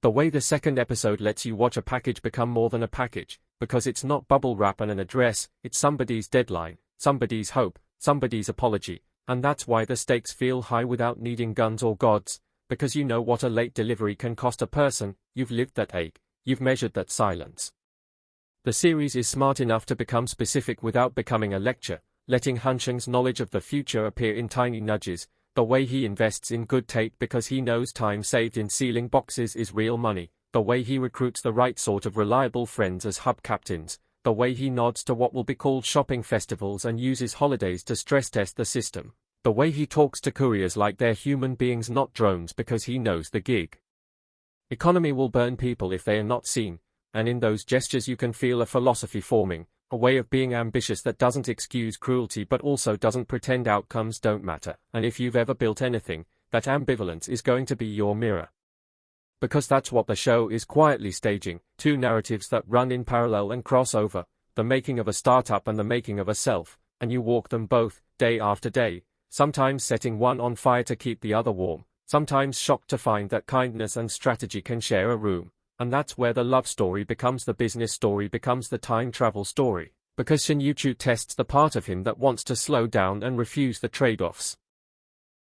The way the second episode lets you watch a package become more than a package, because it's not bubble wrap and an address, it's somebody's deadline, somebody's hope, somebody's apology, and that's why the stakes feel high without needing guns or gods, because you know what a late delivery can cost a person, you've lived that ache, you've measured that silence. The series is smart enough to become specific without becoming a lecture, letting Han Sheng's knowledge of the future appear in tiny nudges, the way he invests in good tape because he knows time saved in sealing boxes is real money, the way he recruits the right sort of reliable friends as hub captains, the way he nods to what will be called shopping festivals and uses holidays to stress test the system, the way he talks to couriers like they're human beings not drones because he knows the gig economy will burn people if they are not seen, and in those gestures you can feel a philosophy forming, a way of being ambitious that doesn't excuse cruelty but also doesn't pretend outcomes don't matter, and if you've ever built anything, that ambivalence is going to be your mirror. Because that's what the show is quietly staging, two narratives that run in parallel and cross over, the making of a startup and the making of a self, and you walk them both, day after day, sometimes setting one on fire to keep the other warm, sometimes shocked to find that kindness and strategy can share a room, and that's where the love story becomes the business story becomes the time travel story, because Shin Yu-Chu tests the part of him that wants to slow down and refuse the trade-offs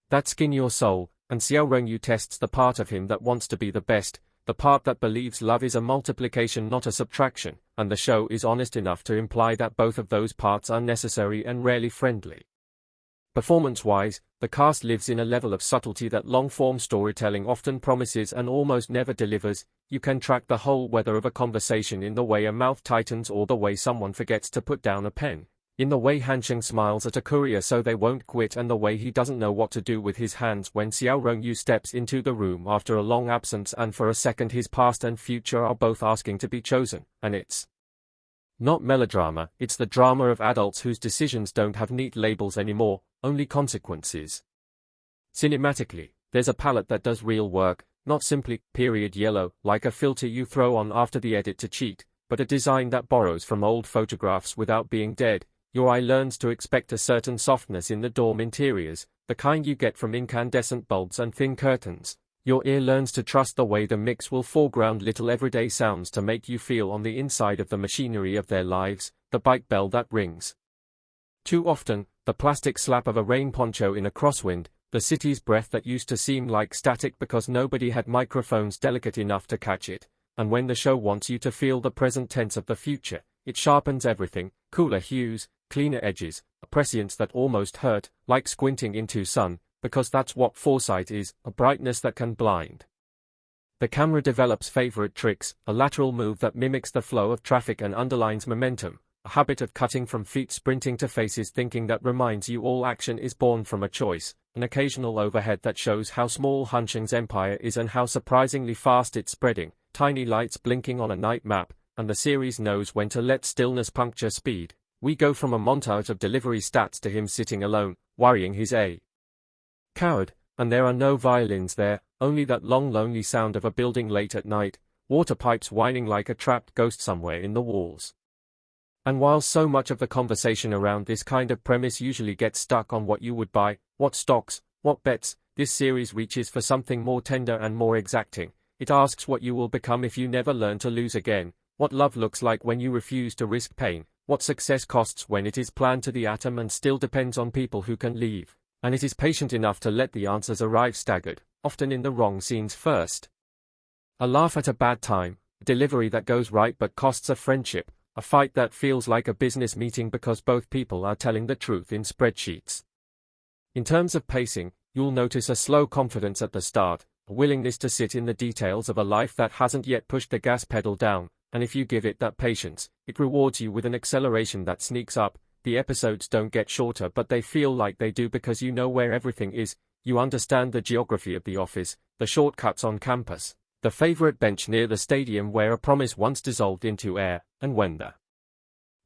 that skin your soul, and Xiao Rongyu tests the part of him that wants to be the best, the part that believes love is a multiplication not a subtraction, and the show is honest enough to imply that both of those parts are necessary and rarely friendly. Performance-wise, the cast lives in a level of subtlety that long-form storytelling often promises and almost never delivers. You can track the whole weather of a conversation in the way a mouth tightens or the way someone forgets to put down a pen, in the way Han Sheng smiles at a courier so they won't quit and the way he doesn't know what to do with his hands when Xiao Rongyu steps into the room after a long absence and for a second his past and future are both asking to be chosen, and it's not melodrama, it's the drama of adults whose decisions don't have neat labels anymore, only consequences. Cinematically, there's a palette that does real work, not simply period yellow, like a filter you throw on after the edit to cheat, but a design that borrows from old photographs without being dead. Your eye learns to expect a certain softness in the dorm interiors, the kind you get from incandescent bulbs and thin curtains. Your ear learns to trust the way the mix will foreground little everyday sounds to make you feel on the inside of the machinery of their lives, the bike bell that rings too often, the plastic slap of a rain poncho in a crosswind, the city's breath that used to seem like static because nobody had microphones delicate enough to catch it, and when the show wants you to feel the present tense of the future, it sharpens everything, cooler hues, cleaner edges, a prescience that almost hurt, like squinting into sun, because that's what foresight is, a brightness that can blind. The camera develops favorite tricks, a lateral move that mimics the flow of traffic and underlines momentum, a habit of cutting from feet sprinting to faces thinking that reminds you all action is born from a choice, an occasional overhead that shows how small Han Sheng's empire is and how surprisingly fast it's spreading, tiny lights blinking on a night map, and the series knows when to let stillness puncture speed. We go from a montage of delivery stats to him sitting alone, worrying he's a coward, and there are no violins there, only that long lonely sound of a building late at night, water pipes whining like a trapped ghost somewhere in the walls. And while so much of the conversation around this kind of premise usually gets stuck on what you would buy, what stocks, what bets, this series reaches for something more tender and more exacting. It asks what you will become if you never learn to lose again, what love looks like when you refuse to risk pain, what success costs when it is planned to the atom and still depends on people who can leave, and it is patient enough to let the answers arrive staggered, often in the wrong scenes first. A laugh at a bad time, a delivery that goes right but costs a friendship, a fight that feels like a business meeting because both people are telling the truth in spreadsheets. In terms of pacing, you'll notice a slow confidence at the start, a willingness to sit in the details of a life that hasn't yet pushed the gas pedal down, and if you give it that patience, it rewards you with an acceleration that sneaks up. The episodes don't get shorter but they feel like they do because you know where everything is, you understand the geography of the office, the shortcuts on campus, the favorite bench near the stadium where a promise once dissolved into air, and when the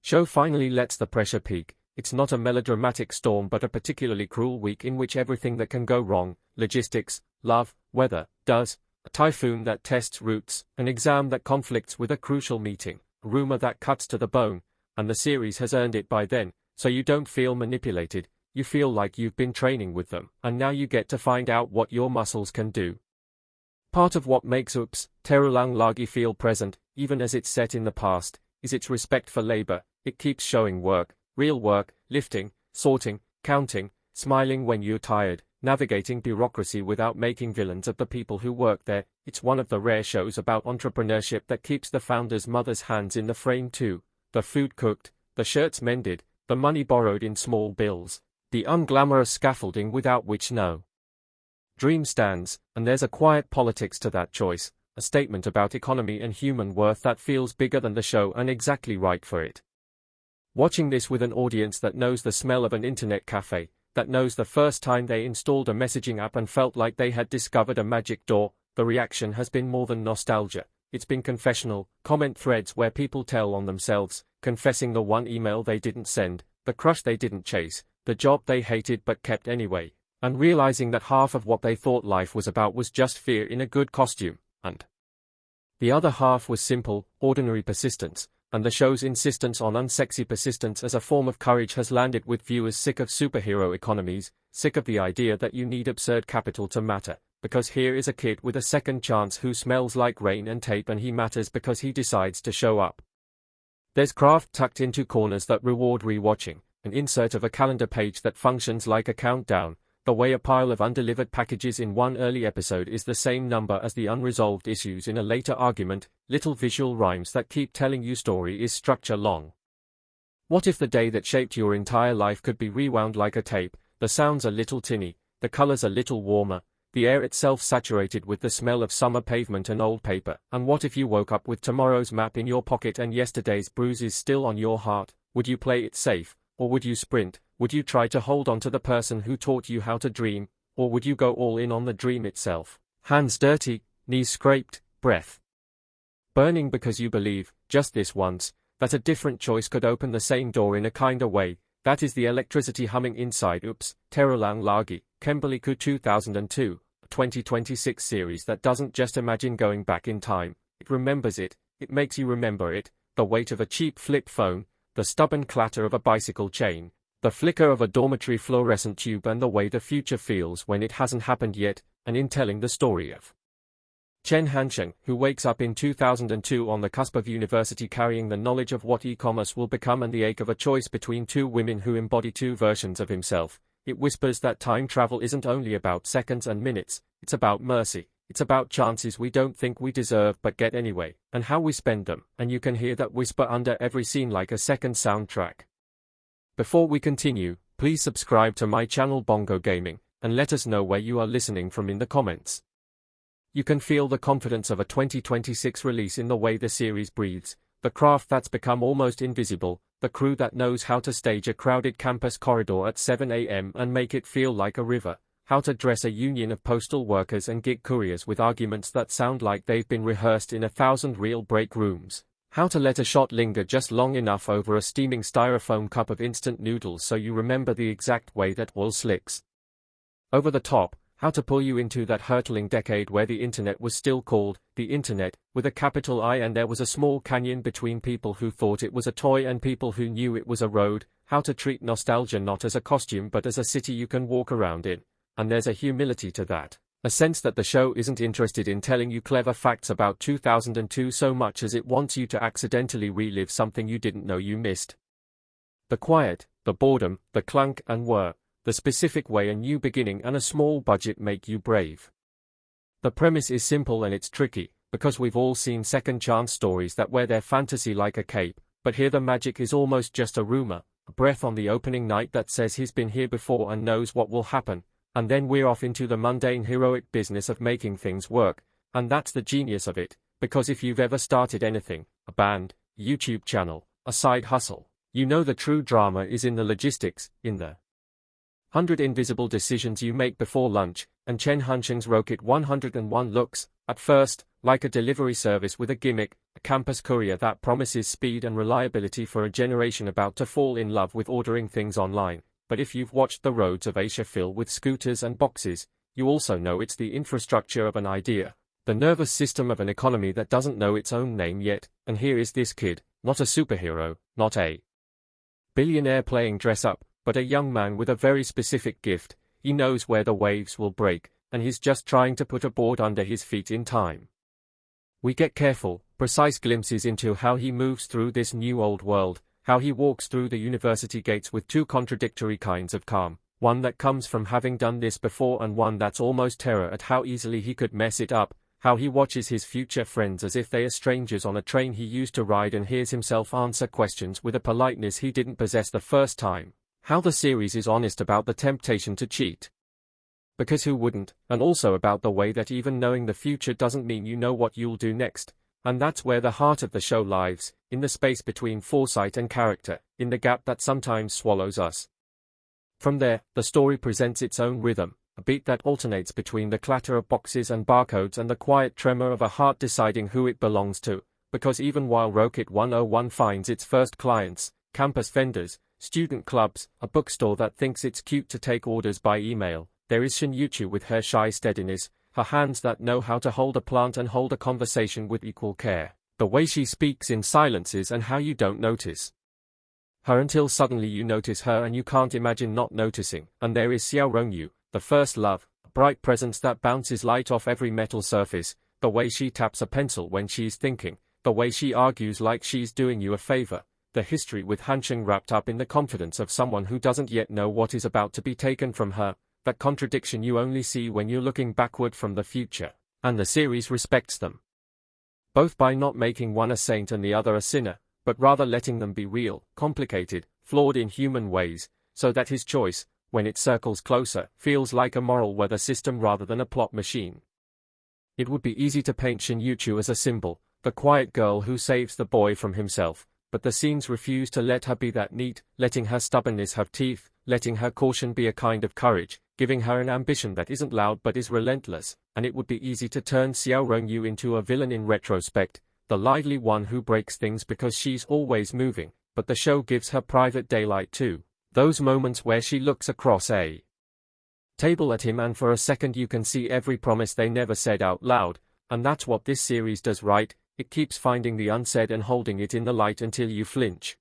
show finally lets the pressure peak, it's not a melodramatic storm but a particularly cruel week in which everything that can go wrong, logistics, love, weather, does, a typhoon that tests routes, an exam that conflicts with a crucial meeting, a rumor that cuts to the bone, and the series has earned it by then, so you don't feel manipulated, you feel like you've been training with them, and now you get to find out what your muscles can do. Part of what makes Terulang lagi feel present, even as it's set in the past, is its respect for labor. It keeps showing work, real work, lifting, sorting, counting, smiling when you're tired, navigating bureaucracy without making villains of the people who work there. It's one of the rare shows about entrepreneurship that keeps the founder's mother's hands in the frame too. The food cooked, the shirts mended, the money borrowed in small bills, the unglamorous scaffolding without which no dream stands, and there's a quiet politics to that choice, a statement about economy and human worth that feels bigger than the show and exactly right for it. Watching this with an audience that knows the smell of an internet cafe, that knows the first time they installed a messaging app and felt like they had discovered a magic door, the reaction has been more than nostalgia. It's been confessional, comment threads where people tell on themselves, confessing the one email they didn't send, the crush they didn't chase, the job they hated but kept anyway, and realizing that half of what they thought life was about was just fear in a good costume, and the other half was simple, ordinary persistence, and the show's insistence on unsexy persistence as a form of courage has landed with viewers sick of superhero economies, sick of the idea that you need absurd capital to matter, because here is a kid with a second chance who smells like rain and tape and he matters because he decides to show up. There's craft tucked into corners that reward rewatching, an insert of a calendar page that functions like a countdown, the way a pile of undelivered packages in one early episode is the same number as the unresolved issues in a later argument, little visual rhymes that keep telling you story is structure long. What if the day that shaped your entire life could be rewound like a tape, the sounds a little tinny, the colors a little warmer, the air itself saturated with the smell of summer pavement and old paper, and what if you woke up with tomorrow's map in your pocket and yesterday's bruises still on your heart? Would you play it safe, or would you sprint? Would you try to hold on to the person who taught you how to dream, or would you go all in on the dream itself? Hands dirty, knees scraped, breath burning because you believe, just this once, that a different choice could open the same door in a kinder way. That is the electricity humming inside Terulang lagi, Kembali 2002, a 2026 series that doesn't just imagine going back in time, it remembers it, it makes you remember it, the weight of a cheap flip phone, the stubborn clatter of a bicycle chain, the flicker of a dormitory fluorescent tube and the way the future feels when it hasn't happened yet, and in telling the story of Chen Hansheng, who wakes up in 2002 on the cusp of university carrying the knowledge of what e-commerce will become and the ache of a choice between two women who embody two versions of himself. It whispers that time travel isn't only about seconds and minutes, it's about mercy, it's about chances we don't think we deserve but get anyway, and how we spend them, and you can hear that whisper under every scene like a second soundtrack. Before we continue, please subscribe to my channel Bongo Gaming, and let us know where you are listening from in the comments. You can feel the confidence of a 2026 release in the way the series breathes, the craft that's become almost invisible, the crew that knows how to stage a crowded campus corridor at 7 a.m. and make it feel like a river, how to dress a union of postal workers and gig couriers with arguments that sound like they've been rehearsed in 1,000 real break rooms. How to let a shot linger just long enough over a steaming styrofoam cup of instant noodles so you remember the exact way that oil slicks over the top. How to pull you into that hurtling decade where the internet was still called the internet, with a capital I, and there was a small canyon between people who thought it was a toy and people who knew it was a road. How to treat nostalgia not as a costume but as a city you can walk around in. And there's a humility to that. A sense that the show isn't interested in telling you clever facts about 2002 so much as it wants you to accidentally relive something you didn't know you missed. The quiet, the boredom, the clunk and whir, the specific way a new beginning and a small budget make you brave. The premise is simple and it's tricky, because we've all seen second chance stories that wear their fantasy like a cape, but here the magic is almost just a rumor, a breath on the opening night that says he's been here before and knows what will happen. And then we're off into the mundane heroic business of making things work, and that's the genius of it, because if you've ever started anything, a band, a YouTube channel, a side hustle, you know the true drama is in the logistics, in the 100 invisible decisions you make before lunch, and Chen Hansheng's Rocket 101 looks, at first, like a delivery service with a gimmick, a campus courier that promises speed and reliability for a generation about to fall in love with ordering things online. But if you've watched the roads of Asia fill with scooters and boxes, you also know it's the infrastructure of an idea, the nervous system of an economy that doesn't know its own name yet, and here is this kid, not a superhero, not a billionaire playing dress up, but a young man with a very specific gift. He knows where the waves will break, and he's just trying to put a board under his feet in time. We get careful, precise glimpses into how he moves through this new old world, how he walks through the university gates with two contradictory kinds of calm, one that comes from having done this before and one that's almost terror at how easily he could mess it up, how he watches his future friends as if they are strangers on a train he used to ride and hears himself answer questions with a politeness he didn't possess the first time, how the series is honest about the temptation to cheat. Because who wouldn't, and also about the way that even knowing the future doesn't mean you know what you'll do next, and that's where the heart of the show lies, in the space between foresight and character, in the gap that sometimes swallows us. From there, the story presents its own rhythm, a beat that alternates between the clatter of boxes and barcodes and the quiet tremor of a heart deciding who it belongs to, because even while Rocket 101 finds its first clients, campus vendors, student clubs, a bookstore that thinks it's cute to take orders by email, there is Shin-Yuchu with her shy steadiness, her hands that know how to hold a plant and hold a conversation with equal care, the way she speaks in silences and how you don't notice her until suddenly you notice her and you can't imagine not noticing, and there is Xiao Rongyu, the first love, a bright presence that bounces light off every metal surface, the way she taps a pencil when she's thinking, the way she argues like she's doing you a favor, the history with Hansheng wrapped up in the confidence of someone who doesn't yet know what is about to be taken from her, that contradiction you only see when you're looking backward from the future, and the series respects them. Both by not making one a saint and the other a sinner, but rather letting them be real, complicated, flawed in human ways, so that his choice, when it circles closer, feels like a moral weather system rather than a plot machine. It would be easy to paint Shin-Yuchu as a symbol, the quiet girl who saves the boy from himself, but the scenes refuse to let her be that neat, letting her stubbornness have teeth, letting her caution be a kind of courage, giving her an ambition that isn't loud but is relentless, and it would be easy to turn Xiao Rongyu into a villain in retrospect, the lively one who breaks things because she's always moving, but the show gives her private daylight too. Those moments where she looks across a table at him and for a second you can see every promise they never said out loud, and that's what this series does right, it keeps finding the unsaid and holding it in the light until you flinch.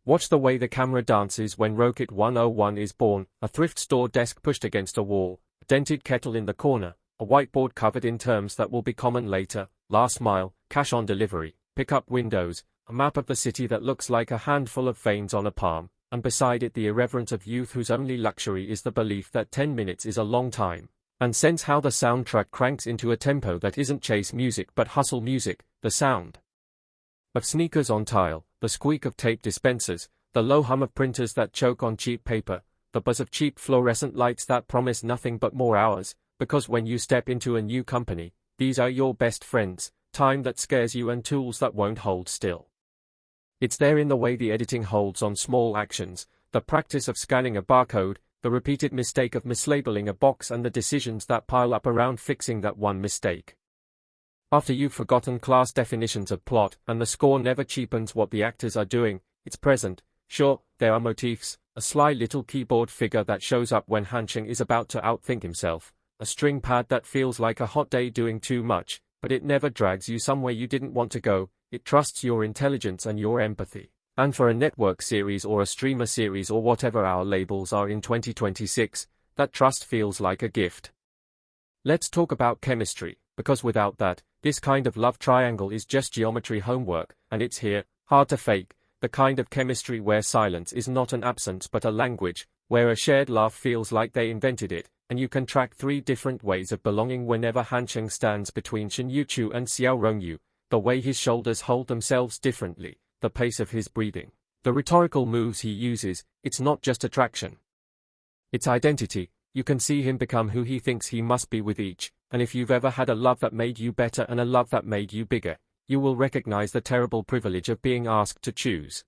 Watch the way the camera dances when Rocket 101 is born, a thrift store desk pushed against a wall, a dented kettle in the corner, a whiteboard covered in terms that will be common later, last mile, cash on delivery, pick-up windows, a map of the city that looks like a handful of veins on a palm, and beside it the irreverence of youth whose only luxury is the belief that 10 minutes is a long time. And sense how the soundtrack cranks into a tempo that isn't chase music but hustle music, the sound of sneakers on tile, the squeak of tape dispensers, the low hum of printers that choke on cheap paper, the buzz of cheap fluorescent lights that promise nothing but more hours, because when you step into a new company, these are your best friends, time that scares you and tools that won't hold still. It's there in the way the editing holds on small actions, the practice of scanning a barcode, the repeated mistake of mislabeling a box and the decisions that pile up around fixing that one mistake. After you've forgotten class definitions of plot, and the score never cheapens what the actors are doing, it's present. Sure, there are motifs, a sly little keyboard figure that shows up when Hansheng is about to outthink himself, a string pad that feels like a hot day doing too much, but it never drags you somewhere you didn't want to go, it trusts your intelligence and your empathy. And for a network series or a streamer series or whatever our labels are in 2026, that trust feels like a gift. Let's talk about chemistry, because without that, this kind of love triangle is just geometry homework, and it's here, hard to fake, the kind of chemistry where silence is not an absence but a language, where a shared laugh feels like they invented it, and you can track 3 different ways of belonging whenever Hansheng stands between Shin-Yuchu and Xiao Rongyu, the way his shoulders hold themselves differently, the pace of his breathing, the rhetorical moves he uses, it's not just attraction. It's identity, you can see him become who he thinks he must be with each, and if you've ever had a love that made you better and a love that made you bigger, you will recognize the terrible privilege of being asked to choose.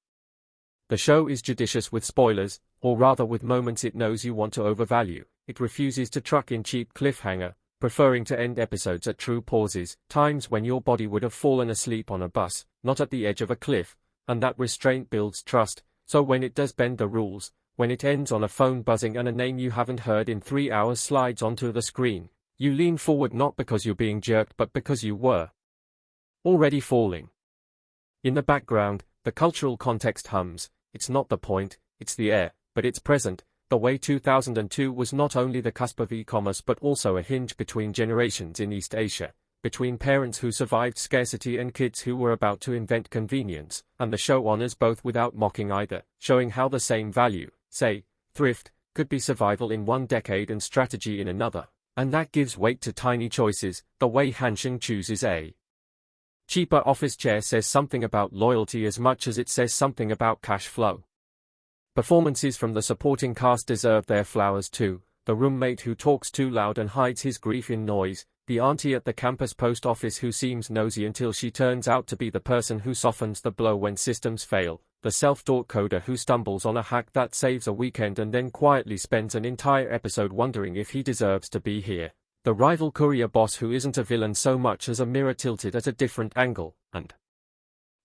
The show is judicious with spoilers, or rather with moments it knows you want to overvalue, it refuses to truck in cheap cliffhanger, preferring to end episodes at true pauses, times when your body would have fallen asleep on a bus, not at the edge of a cliff, and that restraint builds trust, so when it does bend the rules, when it ends on a phone buzzing and a name you haven't heard in 3 hours slides onto the screen, you lean forward not because you're being jerked but because you were already falling. In the background, the cultural context hums, it's not the point, it's the air, but it's present, the way 2002 was not only the cusp of e-commerce but also a hinge between generations in East Asia, between parents who survived scarcity and kids who were about to invent convenience, and the show honors both without mocking either, showing how the same value, say, thrift, could be survival in one decade and strategy in another. And that gives weight to tiny choices, the way Hansheng chooses a cheaper office chair says something about loyalty as much as it says something about cash flow. Performances from the supporting cast deserve their flowers too. The roommate who talks too loud and hides his grief in noise, the auntie at the campus post office who seems nosy until she turns out to be the person who softens the blow when systems fail, the self-taught coder who stumbles on a hack that saves a weekend and then quietly spends an entire episode wondering if he deserves to be here, the rival courier boss who isn't a villain so much as a mirror tilted at a different angle, and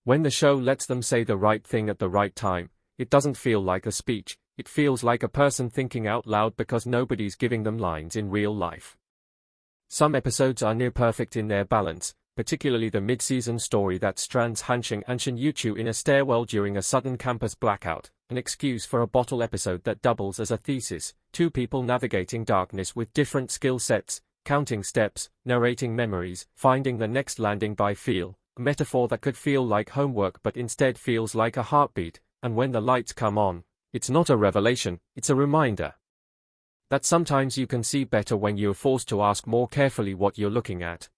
when the show lets them say the right thing at the right time, it doesn't feel like a speech, it feels like a person thinking out loud because nobody's giving them lines in real life. Some episodes are near perfect in their balance, particularly the mid-season story that strands Hansheng and Shen Yuchu in a stairwell during a sudden campus blackout, an excuse for a bottle episode that doubles as a thesis, two people navigating darkness with different skill sets, counting steps, narrating memories, finding the next landing by feel, a metaphor that could feel like homework but instead feels like a heartbeat, and when the lights come on, it's not a revelation, it's a reminder that sometimes you can see better when you're forced to ask more carefully what you're looking at.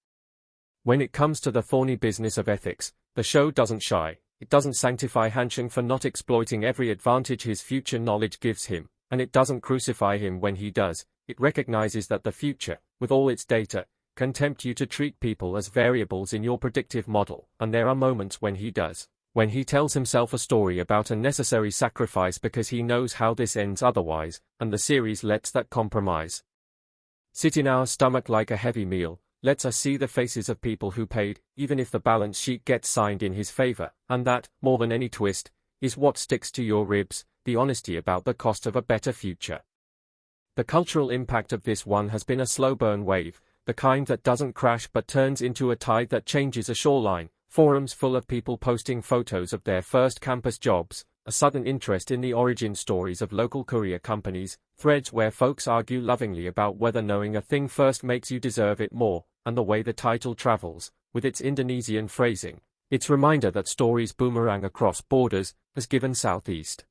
When it comes to the thorny business of ethics, the show doesn't shy. It doesn't sanctify Hansheng for not exploiting every advantage his future knowledge gives him, and it doesn't crucify him when he does. It recognizes that the future, with all its data, can tempt you to treat people as variables in your predictive model, and there are moments when he does. When he tells himself a story about a necessary sacrifice because he knows how this ends otherwise, and the series lets that compromise sit in our stomach like a heavy meal, lets us see the faces of people who paid, even if the balance sheet gets signed in his favor, and that, more than any twist, is what sticks to your ribs, the honesty about the cost of a better future. The cultural impact of this one has been a slow burn wave, the kind that doesn't crash but turns into a tide that changes a shoreline. Forums full of people posting photos of their first campus jobs, a sudden interest in the origin stories of local courier companies, threads where folks argue lovingly about whether knowing a thing first makes you deserve it more, and the way the title travels, with its Indonesian phrasing, its reminder that stories boomerang across borders, has given Southeast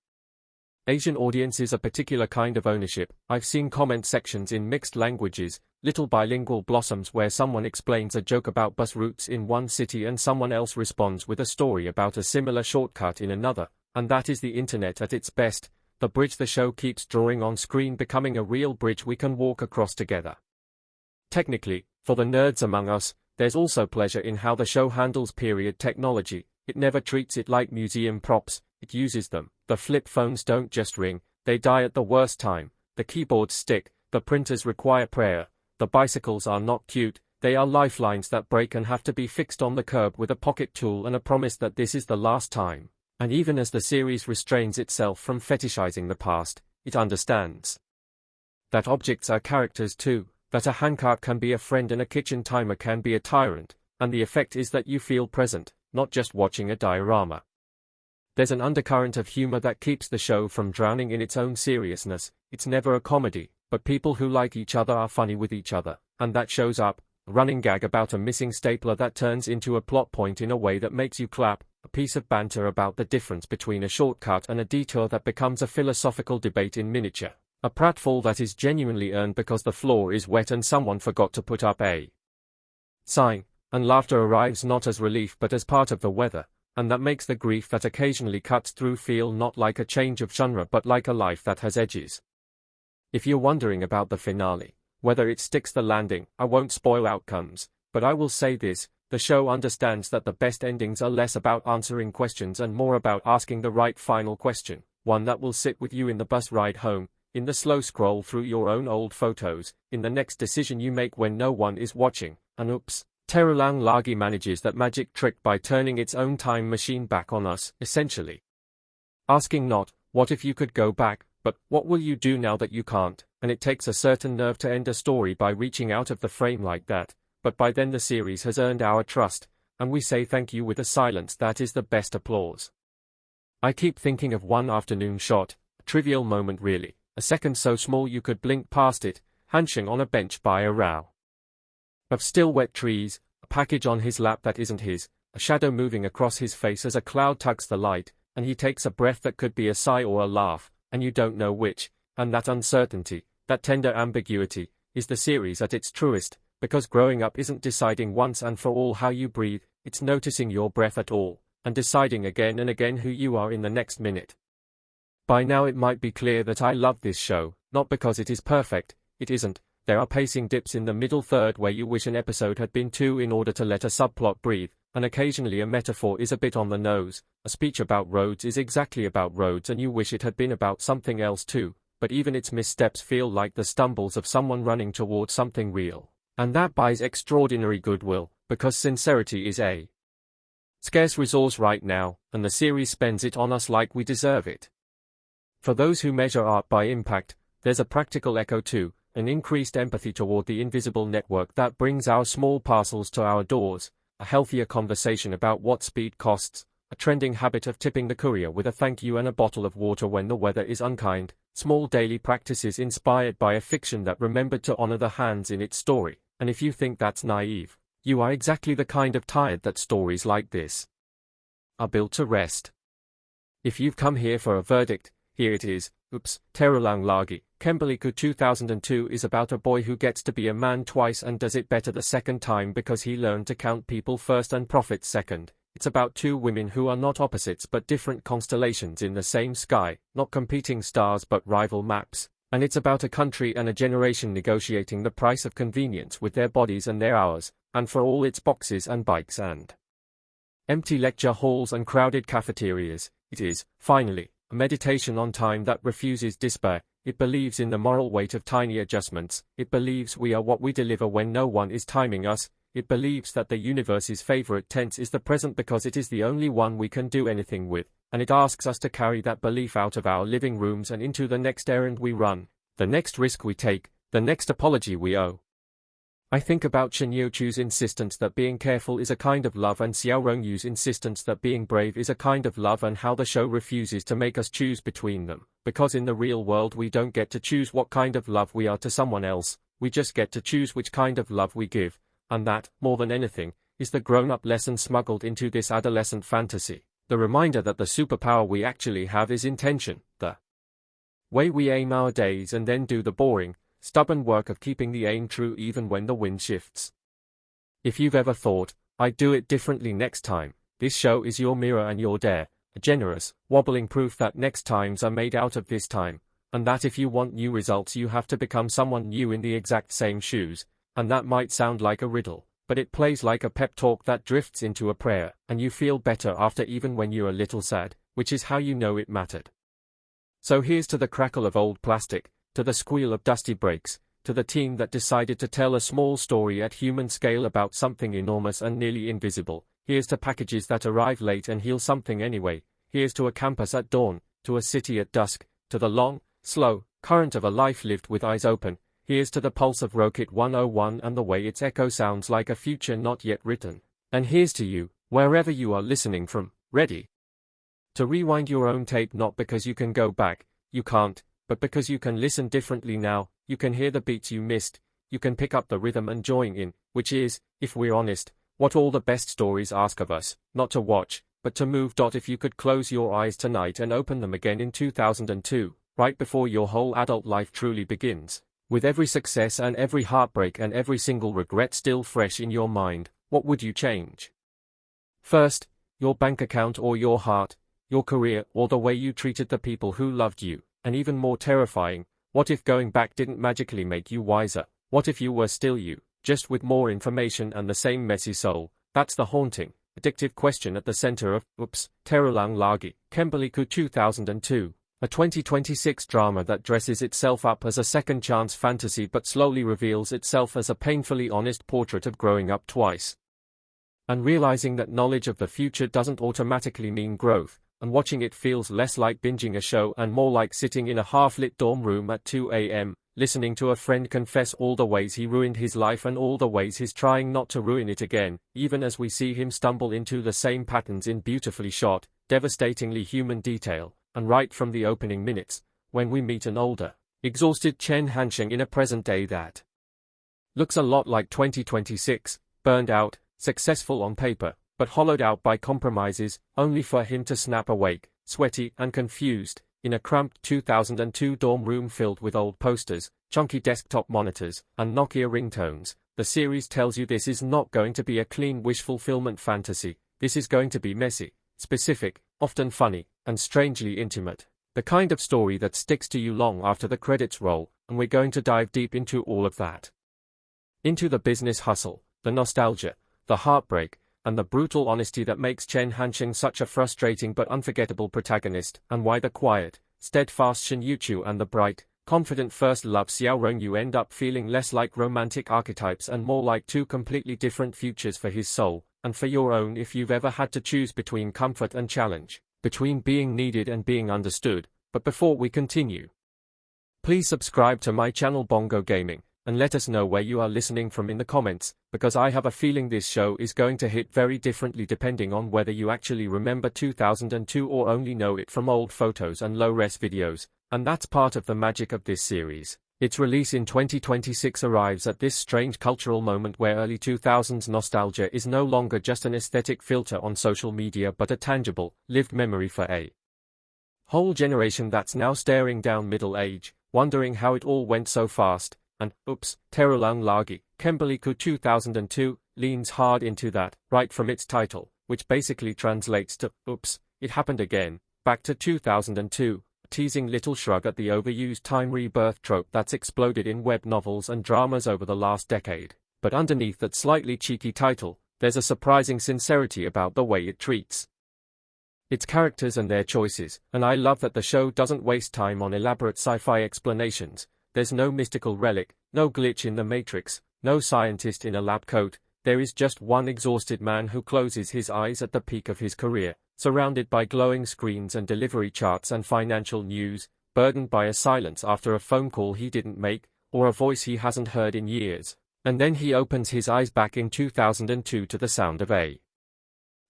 Asian audiences a particular kind of ownership. I've seen comment sections in mixed languages, little bilingual blossoms where someone explains a joke about bus routes in one city and someone else responds with a story about a similar shortcut in another, and that is the internet at its best, the bridge the show keeps drawing on screen becoming a real bridge we can walk across together. Technically, for the nerds among us, there's also pleasure in how the show handles period technology. It never treats it like museum props, it uses them. The flip phones don't just ring, they die at the worst time, the keyboards stick, the printers require prayer, the bicycles are not cute, they are lifelines that break and have to be fixed on the curb with a pocket tool and a promise that this is the last time. And even as the series restrains itself from fetishizing the past, it understands that objects are characters too, that a handcart can be a friend and a kitchen timer can be a tyrant, and the effect is that you feel present, not just watching a diorama. There's an undercurrent of humor that keeps the show from drowning in its own seriousness. It's never a comedy, but people who like each other are funny with each other, and that shows up. A running gag about a missing stapler that turns into a plot point in a way that makes you clap, a piece of banter about the difference between a shortcut and a detour that becomes a philosophical debate in miniature, a pratfall that is genuinely earned because the floor is wet and someone forgot to put up a sign, and laughter arrives not as relief but as part of the weather. And that makes the grief that occasionally cuts through feel not like a change of genre but like a life that has edges. If you're wondering about the finale, whether it sticks the landing, I won't spoil outcomes, but I will say this, the show understands that the best endings are less about answering questions and more about asking the right final question, one that will sit with you in the bus ride home, in the slow scroll through your own old photos, in the next decision you make when no one is watching, and oops. Terulang lagi manages that magic trick by turning its own time machine back on us, essentially. Asking not, what if you could go back, but what will you do now that you can't, and it takes a certain nerve to end a story by reaching out of the frame like that, but by then the series has earned our trust, and we say thank you with a silence that is the best applause. I keep thinking of one afternoon shot, a trivial moment really, a second so small you could blink past it, hunching on a bench by a row of still wet trees, a package on his lap that isn't his, a shadow moving across his face as a cloud tugs the light, and he takes a breath that could be a sigh or a laugh, and you don't know which, and that uncertainty, that tender ambiguity, is the series at its truest, because growing up isn't deciding once and for all how you breathe, it's noticing your breath at all, and deciding again and again who you are in the next minute. By now it might be clear that I love this show, not because it is perfect, it isn't. There are pacing dips in the middle third where you wish an episode had been two in order to let a subplot breathe, and occasionally a metaphor is a bit on the nose, a speech about roads is exactly about roads and you wish it had been about something else too, but even its missteps feel like the stumbles of someone running towards something real. And that buys extraordinary goodwill, because sincerity is a scarce resource right now, and the series spends it on us like we deserve it. For those who measure art by impact, there's a practical echo too, an increased empathy toward the invisible network that brings our small parcels to our doors, a healthier conversation about what speed costs, a trending habit of tipping the courier with a thank you and a bottle of water when the weather is unkind, small daily practices inspired by a fiction that remembered to honor the hands in its story, and if you think that's naive, you are exactly the kind of tired that stories like this are built to rest. If you've come here for a verdict, here it is. Oops, Terulang lagi. Kembali 2002 is about a boy who gets to be a man twice and does it better the second time because he learned to count people first and profit second. It's about two women who are not opposites but different constellations in the same sky, not competing stars but rival maps. And it's about a country and a generation negotiating the price of convenience with their bodies and their hours, and for all its boxes and bikes and empty lecture halls and crowded cafeterias, it is, finally, a meditation on time that refuses despair. It believes in the moral weight of tiny adjustments. It believes we are what we deliver when no one is timing us. It believes that the universe's favorite tense is the present because it is the only one we can do anything with, and it asks us to carry that belief out of our living rooms and into the next errand we run, the next risk we take, the next apology we owe. I think about Shen Yuchu's insistence that being careful is a kind of love and Xiao Rongyu's insistence that being brave is a kind of love, and how the show refuses to make us choose between them, because in the real world we don't get to choose what kind of love we are to someone else, we just get to choose which kind of love we give, and that, more than anything, is the grown-up lesson smuggled into this adolescent fantasy, the reminder that the superpower we actually have is intention, the way we aim our days and then do the boring, stubborn work of keeping the aim true even when the wind shifts. If you've ever thought, I'd do it differently next time, this show is your mirror and your dare, a generous, wobbling proof that next times are made out of this time, and that if you want new results you have to become someone new in the exact same shoes, and that might sound like a riddle, but it plays like a pep talk that drifts into a prayer, and you feel better after even when you're a little sad, which is how you know it mattered. So here's to the crackle of old plastic, to the squeal of dusty brakes, to the team that decided to tell a small story at human scale about something enormous and nearly invisible. Here's to packages that arrive late and heal something anyway. Here's to a campus at dawn, to a city at dusk, to the long, slow current of a life lived with eyes open. Here's to the pulse of Rocket 101 and the way its echo sounds like a future not yet written. And here's to you, wherever you are listening from, ready to rewind your own tape, not because you can go back, you can't, but because you can listen differently now. You can hear the beats you missed, you can pick up the rhythm and join in, which is, if we're honest, what all the best stories ask of us, not to watch, but to move. If you could close your eyes tonight and open them again in 2002, right before your whole adult life truly begins, with every success and every heartbreak and every single regret still fresh in your mind, what would you change? First, your bank account or your heart, your career or the way you treated the people who loved you, and even more terrifying, what if going back didn't magically make you wiser? What if you were still you, just with more information and the same messy soul? That's the haunting, addictive question at the center of, Oops, Terulang lagi. Kembali 2002, a 2026 drama that dresses itself up as a second-chance fantasy but slowly reveals itself as a painfully honest portrait of growing up twice. And realizing that knowledge of the future doesn't automatically mean growth, and watching it feels less like binging a show and more like sitting in a half-lit dorm room at 2 a.m., listening to a friend confess all the ways he ruined his life and all the ways he's trying not to ruin it again, even as we see him stumble into the same patterns in beautifully shot, devastatingly human detail, and right from the opening minutes, when we meet an older, exhausted Chen Hansheng in a present day that looks a lot like 2026, burned out, successful on paper, but hollowed out by compromises, only for him to snap awake, sweaty and confused, in a cramped 2002 dorm room filled with old posters, chunky desktop monitors, and Nokia ringtones. The series tells you this is not going to be a clean wish fulfillment fantasy. This is going to be messy, specific, often funny, and strangely intimate. The kind of story that sticks to you long after the credits roll, and we're going to dive deep into all of that. Into the business hustle, the nostalgia, the heartbreak, and the brutal honesty that makes Chen Hansheng such a frustrating but unforgettable protagonist, and why the quiet, steadfast Shen Yuqiu and the bright, confident first love Xiao Rongyu end up feeling less like romantic archetypes and more like two completely different futures for his soul, and for your own if you've ever had to choose between comfort and challenge, between being needed and being understood. But before we continue, please subscribe to my channel Bongo Gaming, and let us know where you are listening from in the comments, because I have a feeling this show is going to hit very differently depending on whether you actually remember 2002 or only know it from old photos and low-res videos, and that's part of the magic of this series. Its release in 2026 arrives at this strange cultural moment where early 2000s nostalgia is no longer just an aesthetic filter on social media but a tangible, lived memory for a whole generation that's now staring down middle age, wondering how it all went so fast. And, oops, Terulang lagi, Kembali 2002, leans hard into that, right from its title, which basically translates to, oops, it happened again, back to 2002, a teasing little shrug at the overused time rebirth trope that's exploded in web novels and dramas over the last decade. But underneath that slightly cheeky title, there's a surprising sincerity about the way it treats its characters and their choices, and I love that the show doesn't waste time on elaborate sci-fi explanations. There's no mystical relic, no glitch in the Matrix, no scientist in a lab coat. There is just one exhausted man who closes his eyes at the peak of his career, surrounded by glowing screens and delivery charts and financial news, burdened by a silence after a phone call he didn't make, or a voice he hasn't heard in years. And then he opens his eyes back in 2002 to the sound of a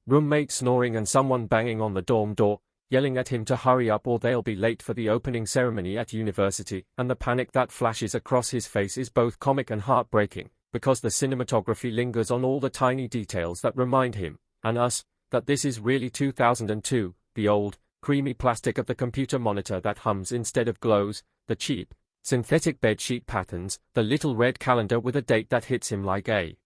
roommate snoring and someone banging on the dorm door, yelling at him to hurry up or they'll be late for the opening ceremony at university, and the panic that flashes across his face is both comic and heartbreaking, because the cinematography lingers on all the tiny details that remind him, and us, that this is really 2002, the old, creamy plastic of the computer monitor that hums instead of glows, the cheap, synthetic bedsheet patterns, the little red calendar with a date that hits him like a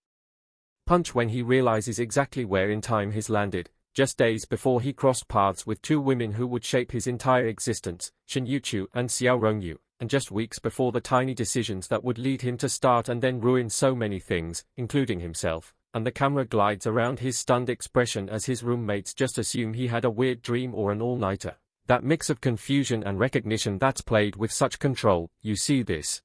punch when he realizes exactly where in time he's landed, just days before he crossed paths with two women who would shape his entire existence, Shen Yuqiu and Xiao Rongyu, and just weeks before the tiny decisions that would lead him to start and then ruin so many things, including himself, and the camera glides around his stunned expression as his roommates just assume he had a weird dream or an all-nighter. That mix of confusion and recognition that's played with such control, you see this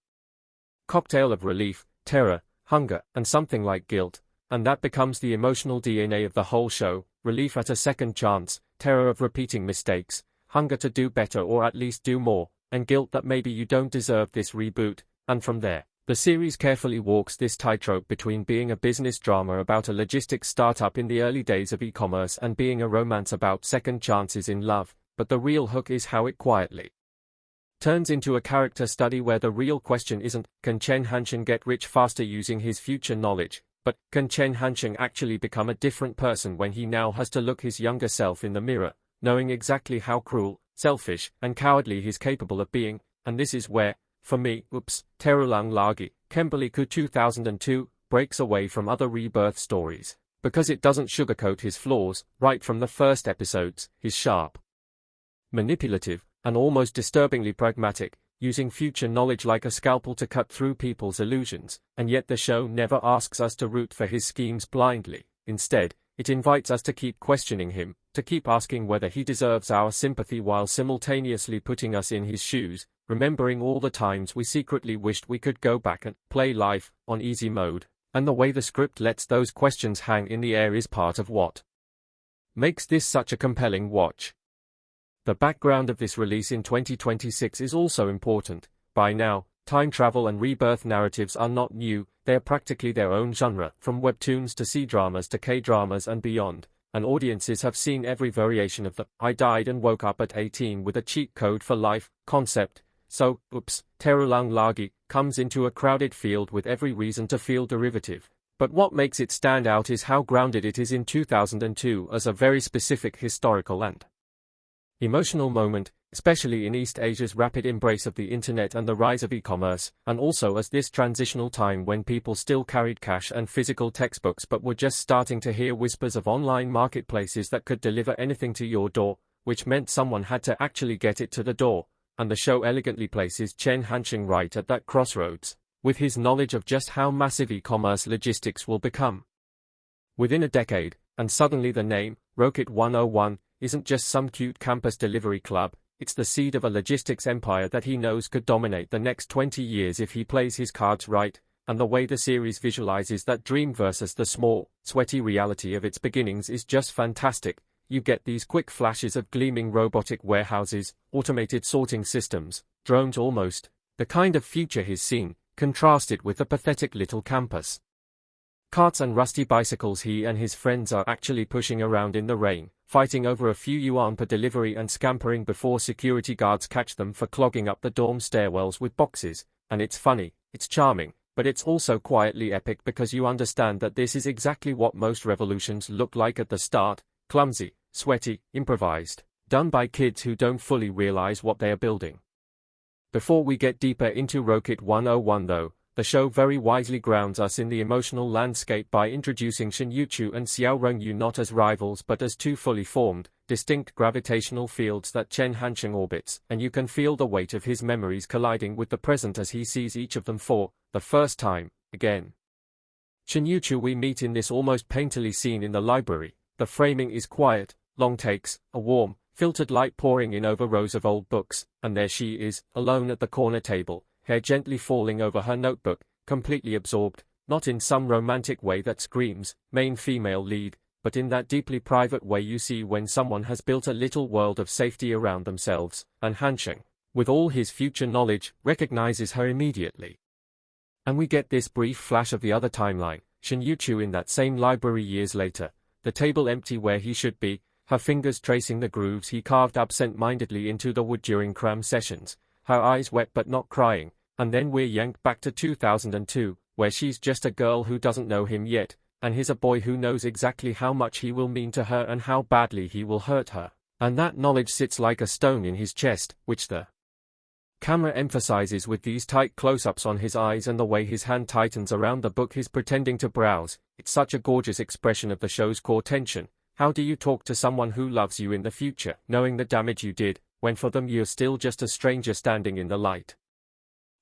cocktail of relief, terror, hunger, and something like guilt, and that becomes the emotional DNA of the whole show. Relief at a second chance, terror of repeating mistakes, hunger to do better or at least do more, and guilt that maybe you don't deserve this reboot. And from there, the series carefully walks this tightrope between being a business drama about a logistics startup in the early days of e-commerce and being a romance about second chances in love, but the real hook is how it quietly turns into a character study where the real question isn't, can Chen Hansheng get rich faster using his future knowledge? But, can Chen Hansheng actually become a different person when he now has to look his younger self in the mirror, knowing exactly how cruel, selfish, and cowardly he's capable of being? And this is where, for me, oops, Terulang lagi, Kembali 2002, breaks away from other rebirth stories, because it doesn't sugarcoat his flaws. Right from the first episodes, he's sharp, manipulative, and almost disturbingly pragmatic, using future knowledge like a scalpel to cut through people's illusions, and yet the show never asks us to root for his schemes blindly. Instead, it invites us to keep questioning him, to keep asking whether he deserves our sympathy while simultaneously putting us in his shoes, remembering all the times we secretly wished we could go back and play life on easy mode. And the way the script lets those questions hang in the air is part of what makes this such a compelling watch. The background of this release in 2026 is also important. By now, time travel and rebirth narratives are not new, they are practically their own genre, from webtoons to C-dramas to K-dramas and beyond, and audiences have seen every variation of the "I died and woke up at 18 with a cheat code for life" concept, So, Terulang lagi comes into a crowded field with every reason to feel derivative. But what makes it stand out is how grounded it is in 2002 as a very specific historical and emotional moment, especially in East Asia's rapid embrace of the internet and the rise of e-commerce, and also as this transitional time when people still carried cash and physical textbooks but were just starting to hear whispers of online marketplaces that could deliver anything to your door, which meant someone had to actually get it to the door, and the show elegantly places Chen Hanxing right at that crossroads, with his knowledge of just how massive e-commerce logistics will become within a decade, and suddenly the name, Rocket 101, isn't just some cute campus delivery club, it's the seed of a logistics empire that he knows could dominate the next 20 years if he plays his cards right, and the way the series visualizes that dream versus the small, sweaty reality of its beginnings is just fantastic. You get these quick flashes of gleaming robotic warehouses, automated sorting systems, drones almost, the kind of future he's seen, contrasted with the pathetic little campus carts and rusty bicycles he and his friends are actually pushing around in the rain, fighting over a few yuan per delivery and scampering before security guards catch them for clogging up the dorm stairwells with boxes. And it's funny, it's charming, but it's also quietly epic because you understand that this is exactly what most revolutions look like at the start: clumsy, sweaty, improvised, done by kids who don't fully realize what they are building. Before we get deeper into Rocket 101 though, the show very wisely grounds us in the emotional landscape by introducing Shin Yuchu and Xiao Rongyu not as rivals but as two fully formed, distinct gravitational fields that Chen Hanxing orbits, and you can feel the weight of his memories colliding with the present as he sees each of them for the first time, again. Shin Yuchu we meet in this almost painterly scene in the library. The framing is quiet, long takes, a warm, filtered light pouring in over rows of old books, and there she is, alone at the corner table, hair gently falling over her notebook, completely absorbed, not in some romantic way that screams, main female lead, but in that deeply private way you see when someone has built a little world of safety around themselves, and Hanxing, with all his future knowledge, recognizes her immediately. And we get this brief flash of the other timeline, Shin Yuchu in that same library years later, the table empty where he should be, her fingers tracing the grooves he carved absent-mindedly into the wood during cram sessions, her eyes wet but not crying, and then we're yanked back to 2002, where she's just a girl who doesn't know him yet, and he's a boy who knows exactly how much he will mean to her and how badly he will hurt her, and that knowledge sits like a stone in his chest, which the camera emphasizes with these tight close-ups on his eyes and the way his hand tightens around the book he's pretending to browse. It's such a gorgeous expression of the show's core tension. How do you talk to someone who loves you in the future, knowing the damage you did, when for them you're still just a stranger standing in the light?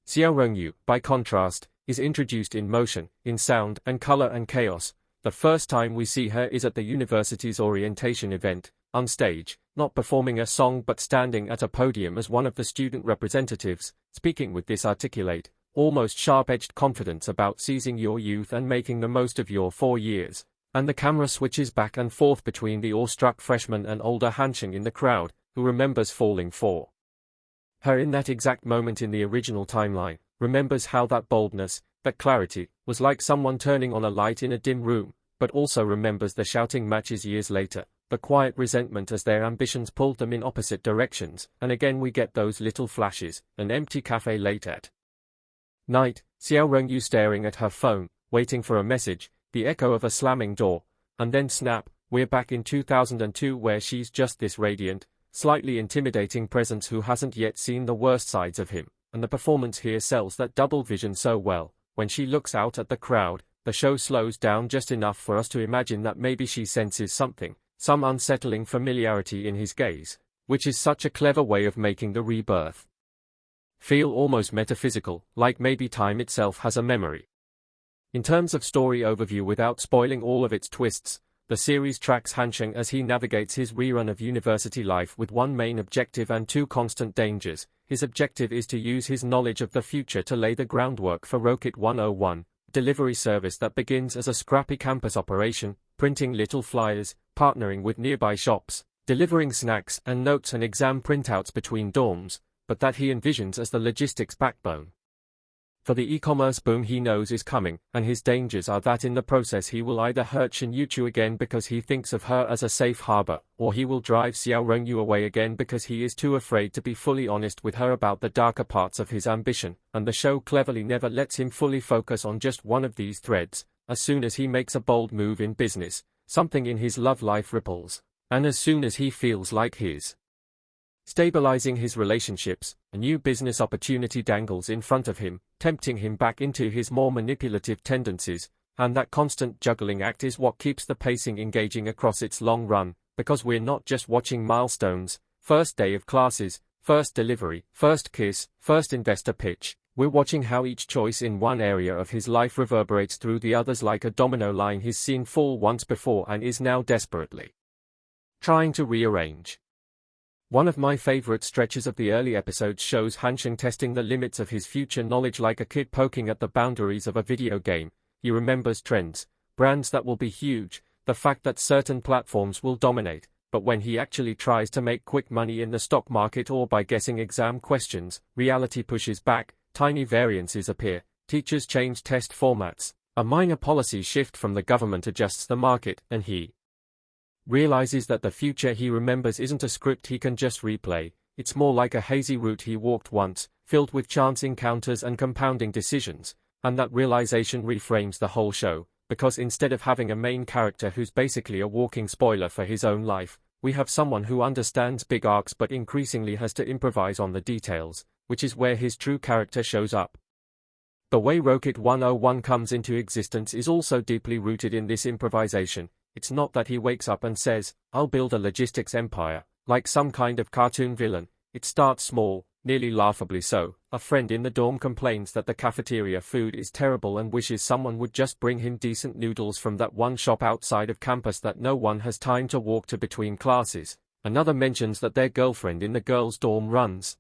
Xiao Rongyu, by contrast, is introduced in motion, in sound and color and chaos. The first time we see her is at the university's orientation event, on stage, not performing a song but standing at a podium as one of the student representatives, speaking with this articulate, almost sharp-edged confidence about seizing your youth and making the most of your 4 years. And the camera switches back and forth between the awestruck freshman and older Hanxing in the crowd, who remembers falling for her in that exact moment in the original timeline, remembers how that boldness, that clarity, was like someone turning on a light in a dim room, but also remembers the shouting matches years later, the quiet resentment as their ambitions pulled them in opposite directions, and again we get those little flashes, an empty cafe late at night, Xiao Rongyu staring at her phone, waiting for a message, the echo of a slamming door, and then snap, we're back in 2002 where she's just this radiant, slightly intimidating presence who hasn't yet seen the worst sides of him, and the performance here sells that double vision so well. When she looks out at the crowd, the show slows down just enough for us to imagine that maybe she senses something, some unsettling familiarity in his gaze, which is such a clever way of making the rebirth feel almost metaphysical, like maybe time itself has a memory. In terms of story overview without spoiling all of its twists, the series tracks Hanxing as he navigates his rerun of university life with one main objective and two constant dangers. His objective is to use his knowledge of the future to lay the groundwork for Rocket 101, a delivery service that begins as a scrappy campus operation, printing little flyers, partnering with nearby shops, delivering snacks and notes and exam printouts between dorms, but that he envisions as the logistics backbone For the e-commerce boom he knows is coming, and his dangers are that in the process he will either hurt Shin-Yuchu again because he thinks of her as a safe harbor, or he will drive Xiao Rongyu away again because he is too afraid to be fully honest with her about the darker parts of his ambition, and the show cleverly never lets him fully focus on just one of these threads. As soon as he makes a bold move in business, something in his love life ripples, and as soon as he feels like he's stabilizing his relationships, a new business opportunity dangles in front of him, tempting him back into his more manipulative tendencies, and that constant juggling act is what keeps the pacing engaging across its long run, because we're not just watching milestones, first day of classes, first delivery, first kiss, first investor pitch, we're watching how each choice in one area of his life reverberates through the others like a domino line he's seen fall once before and is now desperately trying to rearrange. One of my favorite stretches of the early episodes shows Hansheng testing the limits of his future knowledge like a kid poking at the boundaries of a video game. He remembers trends, brands that will be huge, the fact that certain platforms will dominate, but when he actually tries to make quick money in the stock market or by guessing exam questions, reality pushes back, tiny variances appear, teachers change test formats, a minor policy shift from the government adjusts the market, and he realizes that the future he remembers isn't a script he can just replay, it's more like a hazy route he walked once, filled with chance encounters and compounding decisions, and that realization reframes the whole show, because instead of having a main character who's basically a walking spoiler for his own life, we have someone who understands big arcs but increasingly has to improvise on the details, which is where his true character shows up. The way Rocket 101 comes into existence is also deeply rooted in this improvisation. It's not that he wakes up and says, "I'll build a logistics empire," like some kind of cartoon villain. It starts small, nearly laughably so. A friend in the dorm complains that the cafeteria food is terrible and wishes someone would just bring him decent noodles from that one shop outside of campus that no one has time to walk to between classes. Another mentions that their girlfriend in the girls' dorm runs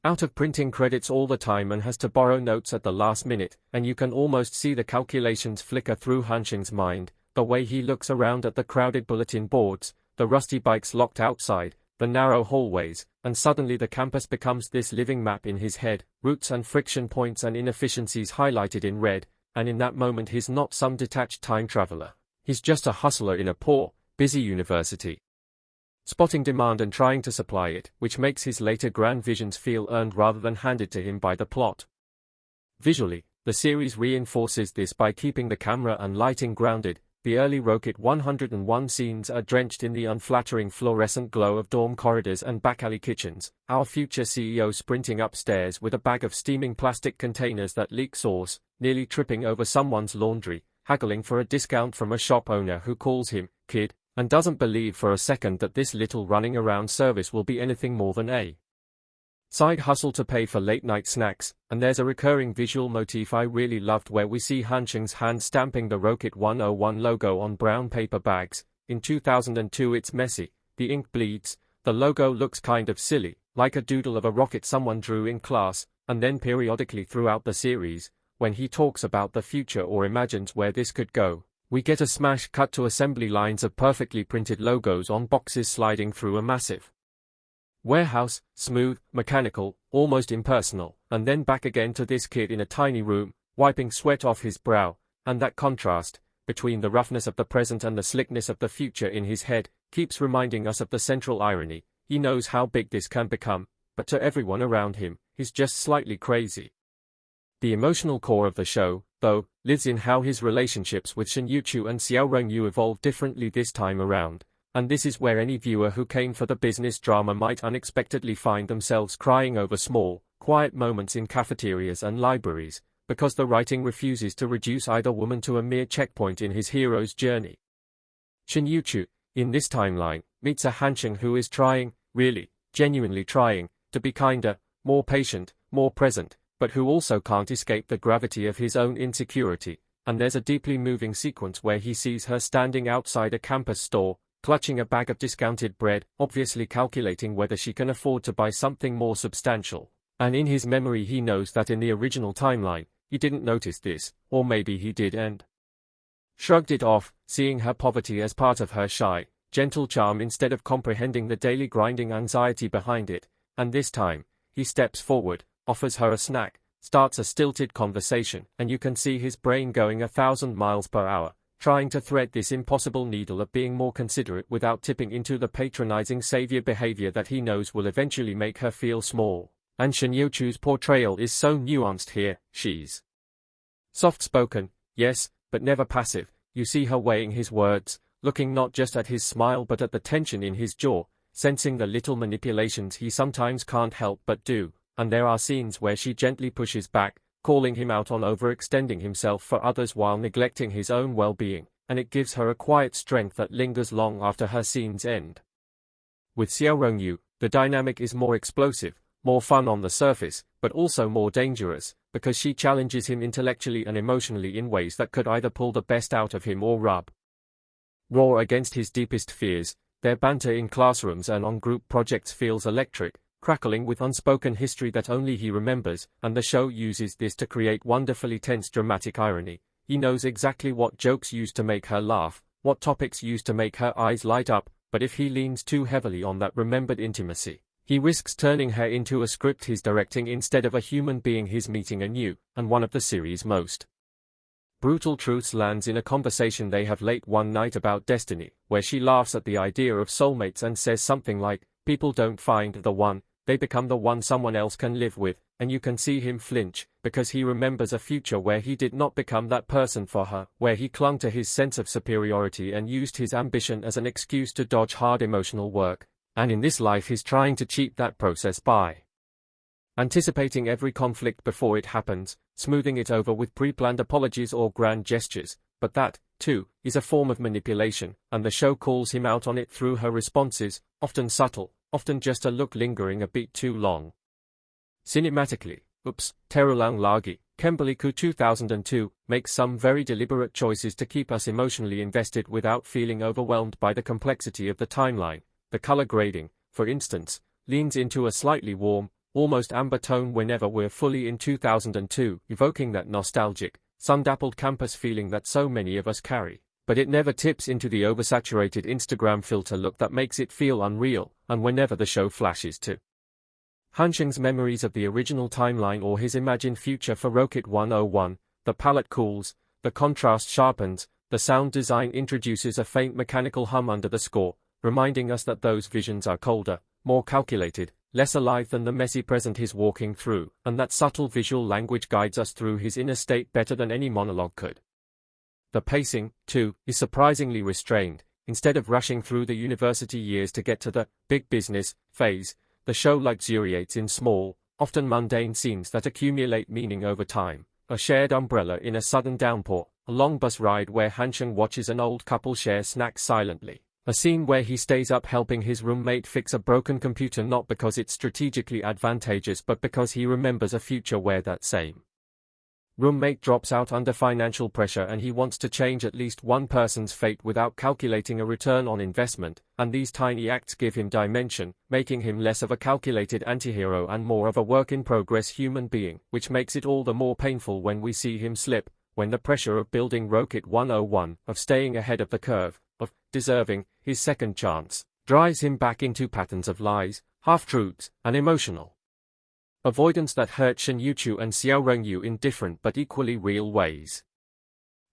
out of printing credits all the time and has to borrow notes at the last minute, and you can almost see the calculations flicker through Hansheng's mind. The way he looks around at the crowded bulletin boards, the rusty bikes locked outside, the narrow hallways, and suddenly the campus becomes this living map in his head, routes and friction points and inefficiencies highlighted in red, and in that moment he's not some detached time traveler. He's just a hustler in a poor, busy university, spotting demand and trying to supply it, which makes his later grand visions feel earned rather than handed to him by the plot. Visually, the series reinforces this by keeping the camera and lighting grounded. The early Rocket 101 scenes are drenched in the unflattering fluorescent glow of dorm corridors and back-alley kitchens, our future CEO sprinting upstairs with a bag of steaming plastic containers that leak sauce, nearly tripping over someone's laundry, haggling for a discount from a shop owner who calls him kid, and doesn't believe for a second that this little running around service will be anything more than a side hustle to pay for late-night snacks. And there's a recurring visual motif I really loved where we see Hansheng's hand stamping the Rocket 101 logo on brown paper bags. In 2002 it's messy, the ink bleeds, the logo looks kind of silly, like a doodle of a rocket someone drew in class, and then periodically throughout the series, when he talks about the future or imagines where this could go, we get a smash cut to assembly lines of perfectly printed logos on boxes sliding through a massive warehouse, smooth, mechanical, almost impersonal, and then back again to this kid in a tiny room, wiping sweat off his brow, and that contrast, between the roughness of the present and the slickness of the future in his head, keeps reminding us of the central irony. He knows how big this can become, but to everyone around him, he's just slightly crazy. The emotional core of the show, though, lives in how his relationships with Shin-Yuchu and Xiao Rongyu evolve differently this time around. And this is where any viewer who came for the business drama might unexpectedly find themselves crying over small, quiet moments in cafeterias and libraries, because the writing refuses to reduce either woman to a mere checkpoint in his hero's journey. Shin-Yuchu, in this timeline, meets a Hansheng who is trying, really, genuinely trying, to be kinder, more patient, more present, but who also can't escape the gravity of his own insecurity, and there's a deeply moving sequence where he sees her standing outside a campus store, clutching a bag of discounted bread, obviously calculating whether she can afford to buy something more substantial. And in his memory he knows that in the original timeline, he didn't notice this, or maybe he did and shrugged it off, seeing her poverty as part of her shy, gentle charm instead of comprehending the daily grinding anxiety behind it, and this time, he steps forward, offers her a snack, starts a stilted conversation, and you can see his brain going 1,000 miles per hour, trying to thread this impossible needle of being more considerate without tipping into the patronizing savior behavior that he knows will eventually make her feel small. And Shin Yeo-chu's portrayal is so nuanced here. She's soft-spoken, yes, but never passive. You see her weighing his words, looking not just at his smile but at the tension in his jaw, sensing the little manipulations he sometimes can't help but do, and there are scenes where she gently pushes back, calling him out on overextending himself for others while neglecting his own well-being, and it gives her a quiet strength that lingers long after her scenes end. With Xiao Rongyu, the dynamic is more explosive, more fun on the surface, but also more dangerous, because she challenges him intellectually and emotionally in ways that could either pull the best out of him or rub raw against his deepest fears. Their banter in classrooms and on group projects feels electric, crackling with unspoken history that only he remembers, and the show uses this to create wonderfully tense dramatic irony. He knows exactly what jokes used to make her laugh, what topics used to make her eyes light up, but if he leans too heavily on that remembered intimacy, he risks turning her into a script he's directing instead of a human being he's meeting anew, and one of the series' most brutal truths lands in a conversation they have late one night about destiny, where she laughs at the idea of soulmates and says something like, "People don't find the one, they become the one someone else can live with," and you can see him flinch, because he remembers a future where he did not become that person for her, where he clung to his sense of superiority and used his ambition as an excuse to dodge hard emotional work, and in this life he's trying to cheat that process by anticipating every conflict before it happens, smoothing it over with pre-planned apologies or grand gestures, but that, too, is a form of manipulation, and the show calls him out on it through her responses, often subtle, often just a look lingering a bit too long. Cinematically, Terulang lagi, Kembali 2002, makes some very deliberate choices to keep us emotionally invested without feeling overwhelmed by the complexity of the timeline. The color grading, for instance, leans into a slightly warm, almost amber tone whenever we're fully in 2002, evoking that nostalgic, sun-dappled campus feeling that so many of us carry, but it never tips into the oversaturated Instagram filter look that makes it feel unreal, and whenever the show flashes to Hansheng's memories of the original timeline or his imagined future for Rocket 101, the palette cools, the contrast sharpens, the sound design introduces a faint mechanical hum under the score, reminding us that those visions are colder, more calculated, less alive than the messy present he's walking through, and that subtle visual language guides us through his inner state better than any monologue could. The pacing, too, is surprisingly restrained. Instead of rushing through the university years to get to the big business phase, the show luxuriates in small, often mundane scenes that accumulate meaning over time. A shared umbrella in a sudden downpour, a long bus ride where Hansheng watches an old couple share snacks silently, a scene where he stays up helping his roommate fix a broken computer not because it's strategically advantageous but because he remembers a future where that same roommate drops out under financial pressure and he wants to change at least one person's fate without calculating a return on investment, and these tiny acts give him dimension, making him less of a calculated antihero and more of a work-in-progress human being, which makes it all the more painful when we see him slip, when the pressure of building Rocket 101, of staying ahead of the curve, of deserving his second chance, drives him back into patterns of lies, half-truths, and emotional avoidance that hurt Shin Yeo-chu and Xiao Rongyu in different but equally real ways.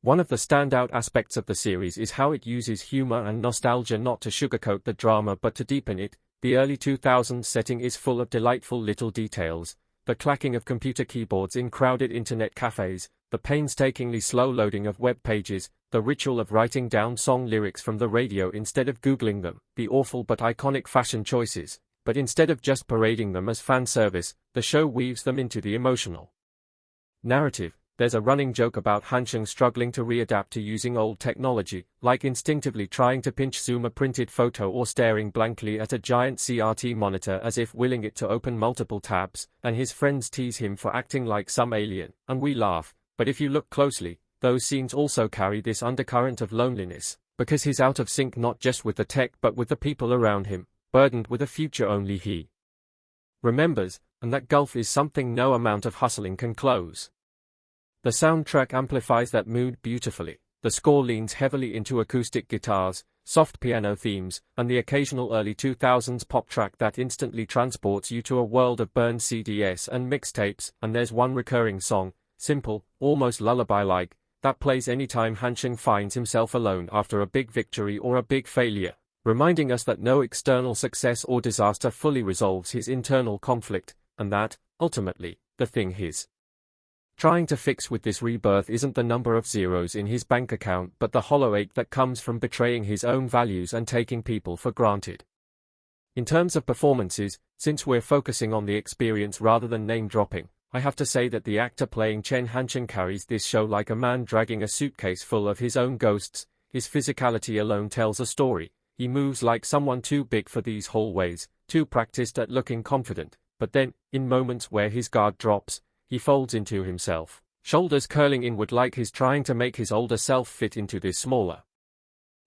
One of the standout aspects of the series is how it uses humor and nostalgia not to sugarcoat the drama but to deepen it. The early 2000s setting is full of delightful little details, the clacking of computer keyboards in crowded internet cafes, the painstakingly slow loading of web pages, the ritual of writing down song lyrics from the radio instead of Googling them, the awful but iconic fashion choices. But instead of just parading them as fan service, the show weaves them into the emotional narrative. There's a running joke about Hansheng struggling to readapt to using old technology, like instinctively trying to pinch zoom a printed photo or staring blankly at a giant CRT monitor as if willing it to open multiple tabs, and his friends tease him for acting like some alien, and we laugh. But if you look closely, those scenes also carry this undercurrent of loneliness, because he's out of sync not just with the tech but with the people around him, burdened with a future only he remembers, and that gulf is something no amount of hustling can close. The soundtrack amplifies that mood beautifully. The score leans heavily into acoustic guitars, soft piano themes, and the occasional early 2000s pop track that instantly transports you to a world of burned CDs and mixtapes, and there's one recurring song, simple, almost lullaby-like, that plays anytime Hansheng finds himself alone after a big victory or a big failure, reminding us that no external success or disaster fully resolves his internal conflict, and that, ultimately, the thing he's trying to fix with this rebirth isn't the number of zeros in his bank account but the hollow ache that comes from betraying his own values and taking people for granted. In terms of performances, since we're focusing on the experience rather than name-dropping, I have to say that the actor playing Chen Hansheng carries this show like a man dragging a suitcase full of his own ghosts. His physicality alone tells a story. He moves like someone too big for these hallways, too practiced at looking confident, but then, in moments where his guard drops, he folds into himself, shoulders curling inward like he's trying to make his older self fit into this smaller,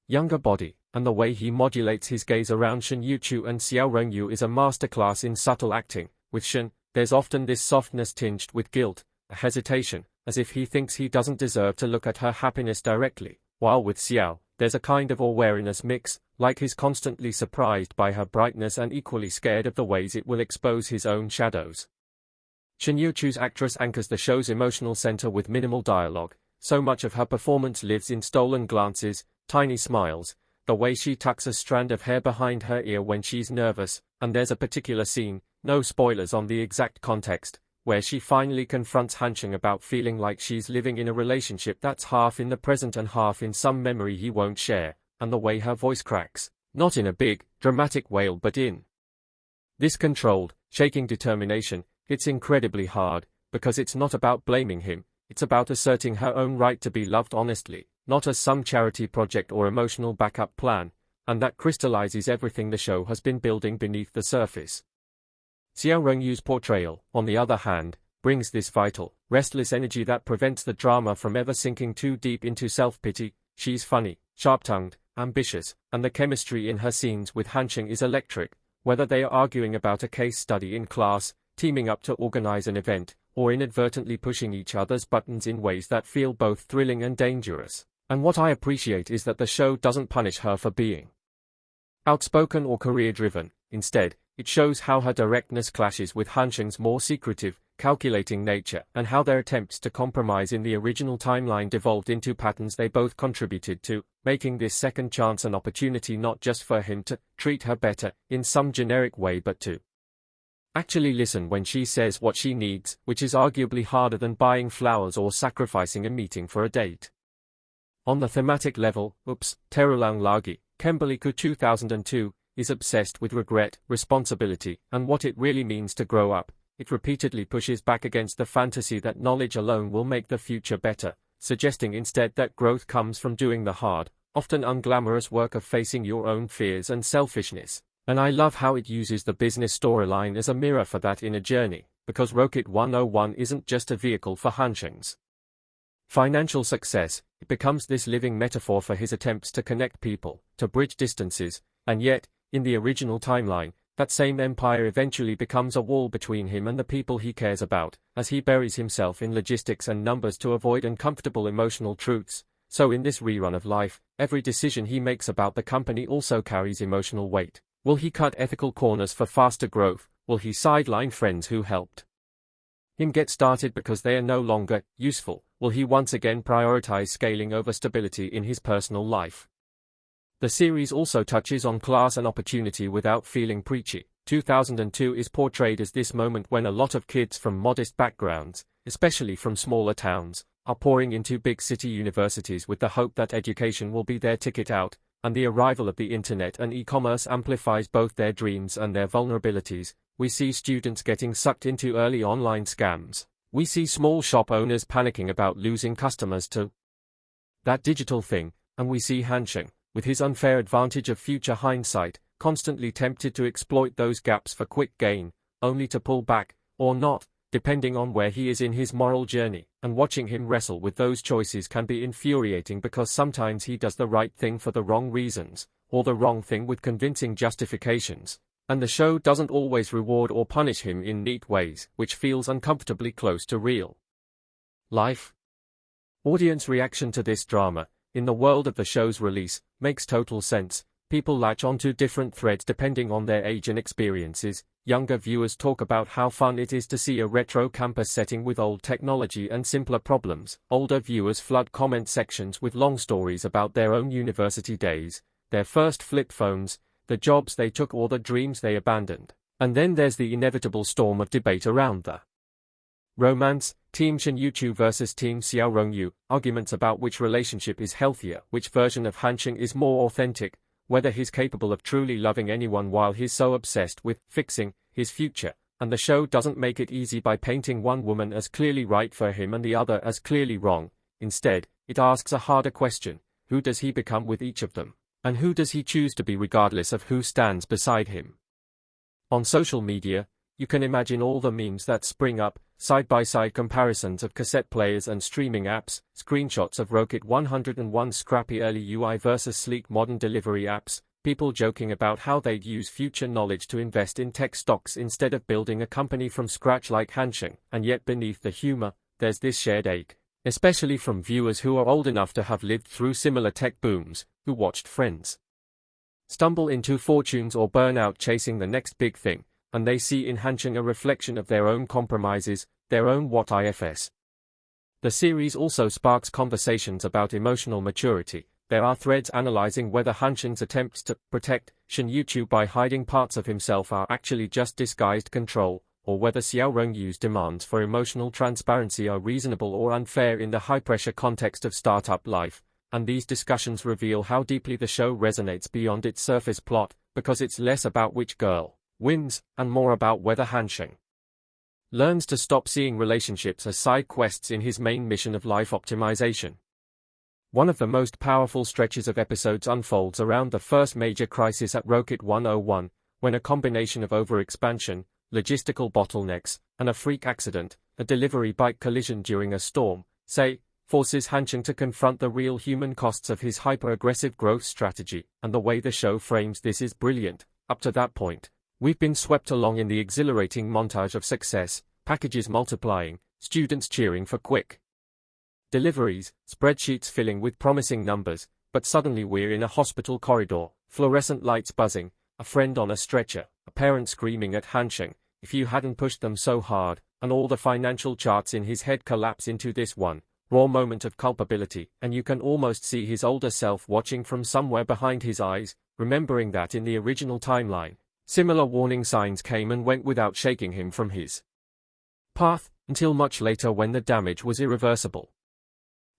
younger body, and the way he modulates his gaze around Shen Yuchu and Xiao Rongyu is a masterclass in subtle acting. With Shen, there's often this softness tinged with guilt, a hesitation, as if he thinks he doesn't deserve to look at her happiness directly, while with Xiao, there's a kind of awareness mix, like he's constantly surprised by her brightness and equally scared of the ways it will expose his own shadows. Shen Yuchu's actress anchors the show's emotional center with minimal dialogue. So much of her performance lives in stolen glances, tiny smiles, the way she tucks a strand of hair behind her ear when she's nervous, and there's a particular scene, no spoilers on the exact context, where she finally confronts Hansheng about feeling like she's living in a relationship that's half in the present and half in some memory he won't share, and the way her voice cracks, not in a big, dramatic wail but in this controlled, shaking determination. It's incredibly hard, because it's not about blaming him, it's about asserting her own right to be loved honestly, not as some charity project or emotional backup plan, and that crystallizes everything the show has been building beneath the surface. Xiao Rongyu's portrayal, on the other hand, brings this vital, restless energy that prevents the drama from ever sinking too deep into self-pity. She's funny, sharp-tongued, ambitious, and the chemistry in her scenes with Hansheng is electric, whether they are arguing about a case study in class, teaming up to organize an event, or inadvertently pushing each other's buttons in ways that feel both thrilling and dangerous. And what I appreciate is that the show doesn't punish her for being outspoken or career-driven. Instead, it shows how her directness clashes with Hansheng's more secretive, calculating nature, and how their attempts to compromise in the original timeline devolved into patterns they both contributed to, making this second chance an opportunity not just for him to treat her better, in some generic way but to actually listen when she says what she needs, which is arguably harder than buying flowers or sacrificing a meeting for a date. On the thematic level, Terulang lagi, Kembali 2002, is obsessed with regret, responsibility, and what it really means to grow up. It repeatedly pushes back against the fantasy that knowledge alone will make the future better, suggesting instead that growth comes from doing the hard, often unglamorous work of facing your own fears and selfishness. And I love how it uses the business storyline as a mirror for that inner journey, because Rocket 101 isn't just a vehicle for Hansheng's financial success, it becomes this living metaphor for his attempts to connect people, to bridge distances, and yet, in the original timeline, that same empire eventually becomes a wall between him and the people he cares about, as he buries himself in logistics and numbers to avoid uncomfortable emotional truths. So in this rerun of life, every decision he makes about the company also carries emotional weight. Will he cut ethical corners for faster growth? Will he sideline friends who helped him get started because they are no longer useful? Will he once again prioritize scaling over stability in his personal life? The series also touches on class and opportunity without feeling preachy. 2002 is portrayed as this moment when a lot of kids from modest backgrounds, especially from smaller towns, are pouring into big city universities with the hope that education will be their ticket out, and the arrival of the internet and e-commerce amplifies both their dreams and their vulnerabilities. We see students getting sucked into early online scams. We see small shop owners panicking about losing customers to that digital thing, and we see Hansheng, with his unfair advantage of future hindsight, constantly tempted to exploit those gaps for quick gain, only to pull back, or not, depending on where he is in his moral journey. And watching him wrestle with those choices can be infuriating because sometimes he does the right thing for the wrong reasons, or the wrong thing with convincing justifications. And the show doesn't always reward or punish him in neat ways, which feels uncomfortably close to real life. Audience reaction to this drama, in the world of the show's release, makes total sense. People latch onto different threads depending on their age and experiences. Younger viewers talk about how fun it is to see a retro campus setting with old technology and simpler problems. Older viewers flood comment sections with long stories about their own university days, their first flip phones, the jobs they took or the dreams they abandoned. And then there's the inevitable storm of debate around the romance, Team Shin Yu-chu versus Team Xiao Rong-yu, arguments about which relationship is healthier, which version of Hansheng is more authentic, whether he's capable of truly loving anyone while he's so obsessed with fixing his future. And the show doesn't make it easy by painting one woman as clearly right for him and the other as clearly wrong. Instead, it asks a harder question: who does he become with each of them? And who does he choose to be regardless of who stands beside him? On social media, you can imagine all the memes that spring up, side-by-side comparisons of cassette players and streaming apps, screenshots of Rocket 101 scrappy early UI versus sleek modern delivery apps, people joking about how they'd use future knowledge to invest in tech stocks instead of building a company from scratch like Hansheng. And yet beneath the humor, there's this shared ache, especially from viewers who are old enough to have lived through similar tech booms, who watched friends stumble into fortunes or burn out chasing the next big thing, and they see in Hansheng a reflection of their own compromises, their own what ifs. The series also sparks conversations about emotional maturity. There are threads analyzing whether Hansheng's attempts to protect Shin Yu-chu by hiding parts of himself are actually just disguised control, or whether Xiao Rongyu's demands for emotional transparency are reasonable or unfair in the high-pressure context of startup life. And these discussions reveal how deeply the show resonates beyond its surface plot, because it's less about which girl wins, and more about whether Hansheng learns to stop seeing relationships as side quests in his main mission of life optimization. One of the most powerful stretches of episodes unfolds around the first major crisis at Rocket 101, when a combination of overexpansion, logistical bottlenecks, and a freak accident, a delivery bike collision during a storm, forces Hansheng to confront the real human costs of his hyper-aggressive growth strategy. And the way the show frames this is brilliant. Up to that point, we've been swept along in the exhilarating montage of success, packages multiplying, students cheering for quick deliveries, spreadsheets filling with promising numbers, but suddenly we're in a hospital corridor, fluorescent lights buzzing, a friend on a stretcher, a parent screaming at Hansheng, "If you hadn't pushed them so hard," and all the financial charts in his head collapse into this one raw moment of culpability, and you can almost see his older self watching from somewhere behind his eyes, remembering that in the original timeline, similar warning signs came and went without shaking him from his path, until much later when the damage was irreversible.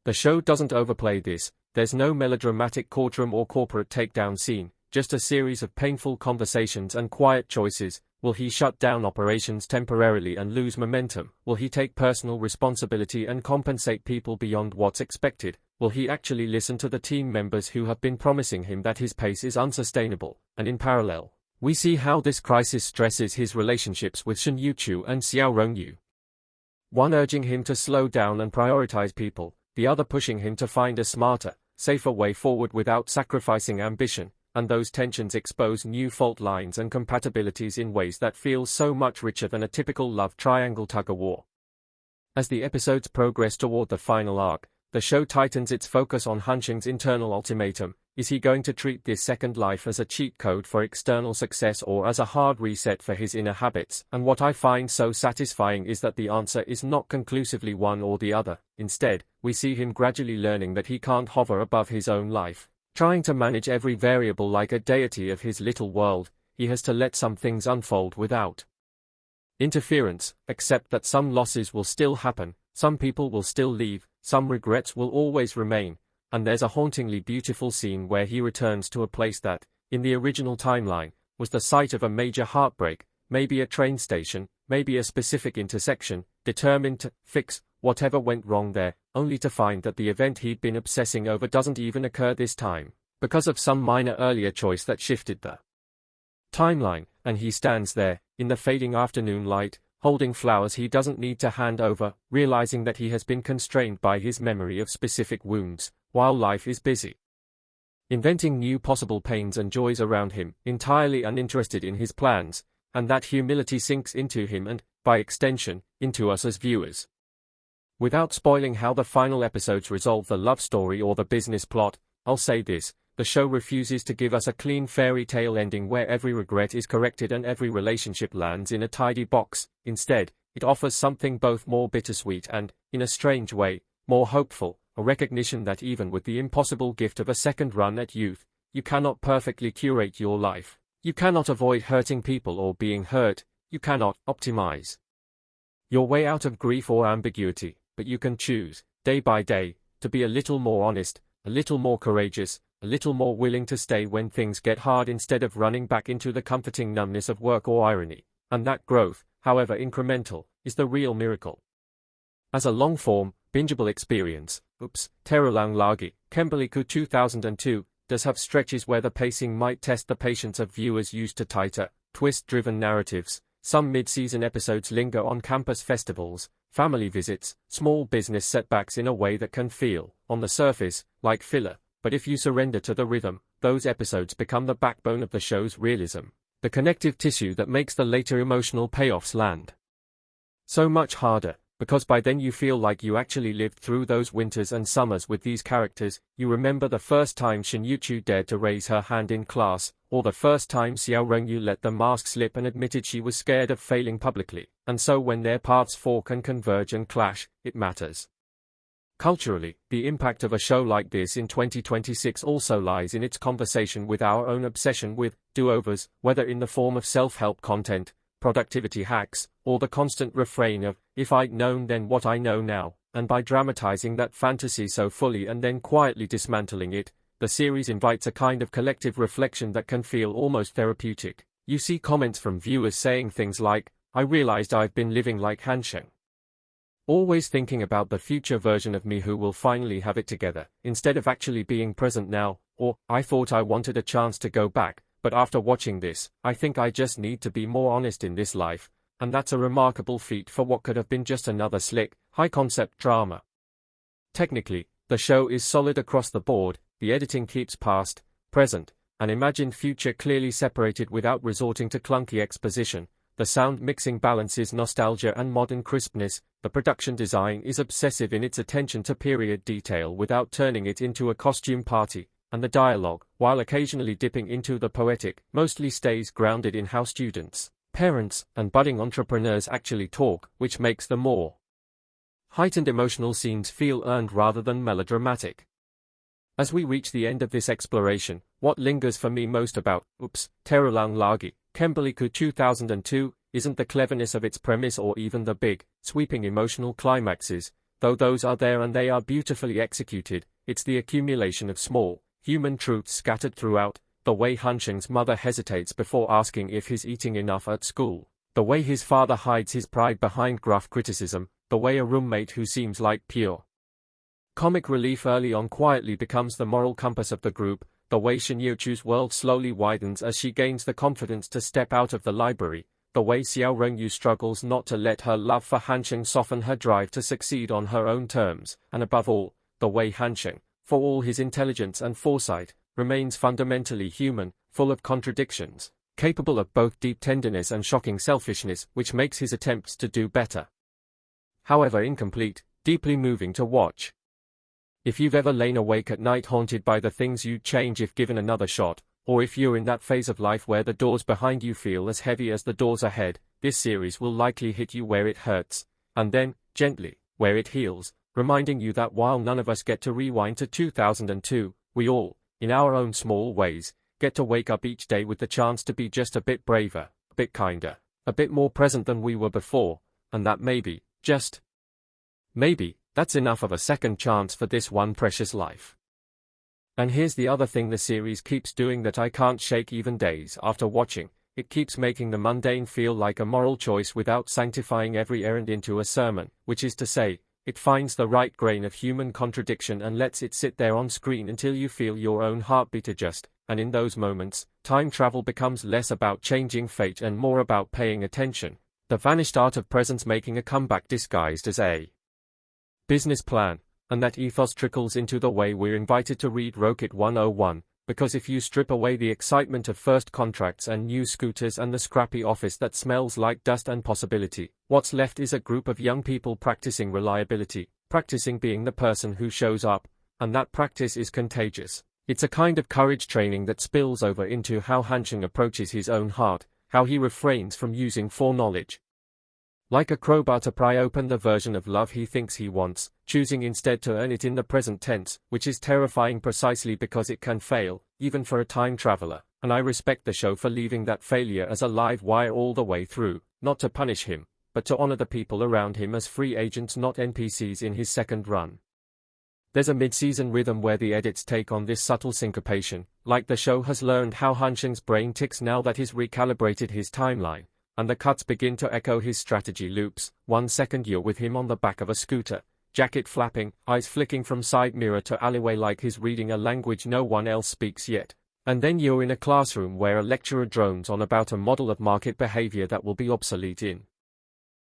The show doesn't overplay this. There's no melodramatic courtroom or corporate takedown scene, just a series of painful conversations and quiet choices. Will he shut down operations temporarily and lose momentum? Will he take personal responsibility and compensate people beyond what's expected? Will he actually listen to the team members who have been promising him that his pace is unsustainable? And in parallel, we see how this crisis stresses his relationships with Shin Yu-chu and Xiao Rongyu. One urging him to slow down and prioritize people, the other pushing him to find a smarter, safer way forward without sacrificing ambition. And those tensions expose new fault lines and compatibilities in ways that feel so much richer than a typical love triangle tug-of-war. As the episodes progress toward the final arc, the show tightens its focus on Hansheng's internal ultimatum. Is he going to treat this second life as a cheat code for external success or as a hard reset for his inner habits? And what I find so satisfying is that the answer is not conclusively one or the other. Instead, we see him gradually learning that he can't hover above his own life, trying to manage every variable like a deity of his little world. He has to let some things unfold without interference, accept that some losses will still happen, some people will still leave, some regrets will always remain, and there's a hauntingly beautiful scene where he returns to a place that, in the original timeline, was the site of a major heartbreak, maybe a train station, maybe a specific intersection, determined to fix whatever went wrong there, only to find that the event he'd been obsessing over doesn't even occur this time, because of some minor earlier choice that shifted the timeline. And he stands there, in the fading afternoon light, holding flowers he doesn't need to hand over, realizing that he has been constrained by his memory of specific wounds, while life is busy inventing new possible pains and joys around him, entirely uninterested in his plans, and that humility sinks into him and, by extension, into us as viewers. Without spoiling how the final episodes resolve the love story or the business plot, I'll say this: the show refuses to give us a clean fairy tale ending where every regret is corrected and every relationship lands in a tidy box. Instead, it offers something both more bittersweet and, in a strange way, more hopeful, a recognition that even with the impossible gift of a second run at youth, you cannot perfectly curate your life. You cannot avoid hurting people or being hurt. You cannot optimize your way out of grief or ambiguity, but you can choose, day by day, to be a little more honest, a little more courageous, a little more willing to stay when things get hard instead of running back into the comforting numbness of work or irony. And that growth, however incremental, is the real miracle. As a long-form, bingeable experience, Terulang lagi, Kembali 2002, does have stretches where the pacing might test the patience of viewers used to tighter, twist-driven narratives. Some mid-season episodes linger on campus festivals, family visits, small business setbacks in a way that can feel, on the surface, like filler. But if you surrender to the rhythm, those episodes become the backbone of the show's realism, the connective tissue that makes the later emotional payoffs land so much harder, because by then you feel like you actually lived through those winters and summers with these characters. You remember the first time Shin dared to raise her hand in class, or the first time Xiao Rongyu let the mask slip and admitted she was scared of failing publicly. And so when their paths fork and converge and clash, it matters. Culturally, the impact of a show like this in 2026 also lies in its conversation with our own obsession with do-overs, whether in the form of self-help content, productivity hacks, or the constant refrain of, if I'd known then what I know now. And by dramatizing that fantasy so fully and then quietly dismantling it, the series invites a kind of collective reflection that can feel almost therapeutic. You see comments from viewers saying things like, I realized I've been living like Hansheng. Always thinking about the future version of me who will finally have it together, instead of actually being present now, or, I thought I wanted a chance to go back, but after watching this, I think I just need to be more honest in this life. And that's a remarkable feat for what could have been just another slick, high-concept drama. Technically, the show is solid across the board. The editing keeps past, present, and imagined future clearly separated without resorting to clunky exposition. The sound mixing balances nostalgia and modern crispness. The production design is obsessive in its attention to period detail without turning it into a costume party. And the dialogue, while occasionally dipping into the poetic, mostly stays grounded in how students, parents, and budding entrepreneurs actually talk, which makes the more heightened emotional scenes feel earned rather than melodramatic. As we reach the end of this exploration, what lingers for me most about Terulang lagi, Kembali 2002, isn't the cleverness of its premise or even the big, sweeping emotional climaxes, though those are there and they are beautifully executed. It's the accumulation of small, human truths scattered throughout, the way Hansheng's mother hesitates before asking if he's eating enough at school, the way his father hides his pride behind gruff criticism, the way a roommate who seems like pure comic relief early on quietly becomes the moral compass of the group, the way Shin-Yuchu's world slowly widens as she gains the confidence to step out of the library, the way Xiao Rongyu struggles not to let her love for Hansheng soften her drive to succeed on her own terms, and above all, the way Hansheng, for all his intelligence and foresight, remains fundamentally human, full of contradictions, capable of both deep tenderness and shocking selfishness, which makes his attempts to do better, however incomplete, deeply moving to watch. If you've ever lain awake at night haunted by the things you'd change if given another shot, or if you're in that phase of life where the doors behind you feel as heavy as the doors ahead, this series will likely hit you where it hurts, and then, gently, where it heals, reminding you that while none of us get to rewind to 2002, we all, in our own small ways, get to wake up each day with the chance to be just a bit braver, a bit kinder, a bit more present than we were before, and that maybe, just maybe, that's enough of a second chance for this one precious life. And here's the other thing the series keeps doing that I can't shake even days after watching: it keeps making the mundane feel like a moral choice without sanctifying every errand into a sermon, which is to say, it finds the right grain of human contradiction and lets it sit there on screen until you feel your own heartbeat adjust, and in those moments, time travel becomes less about changing fate and more about paying attention, the vanished art of presence making a comeback disguised as a business plan, and that ethos trickles into the way we're invited to read Rocket 101, because if you strip away the excitement of first contracts and new scooters and the scrappy office that smells like dust and possibility, what's left is a group of young people practicing reliability, practicing being the person who shows up, and that practice is contagious. It's a kind of courage training that spills over into how Hansheng approaches his own heart, how he refrains from using foreknowledge. Like a crowbar to pry open the version of love he thinks he wants, choosing instead to earn it in the present tense, which is terrifying precisely because it can fail, even for a time traveler, and I respect the show for leaving that failure as a live wire all the way through, not to punish him, but to honor the people around him as free agents, not NPCs in his second run. There's a mid-season rhythm where the edits take on this subtle syncopation, like the show has learned how Hansheng's brain ticks now that he's recalibrated his timeline, and the cuts begin to echo his strategy loops. 1 second you're with him on the back of a scooter, jacket flapping, eyes flicking from side mirror to alleyway like he's reading a language no one else speaks yet. And then you're in a classroom where a lecturer drones on about a model of market behavior that will be obsolete in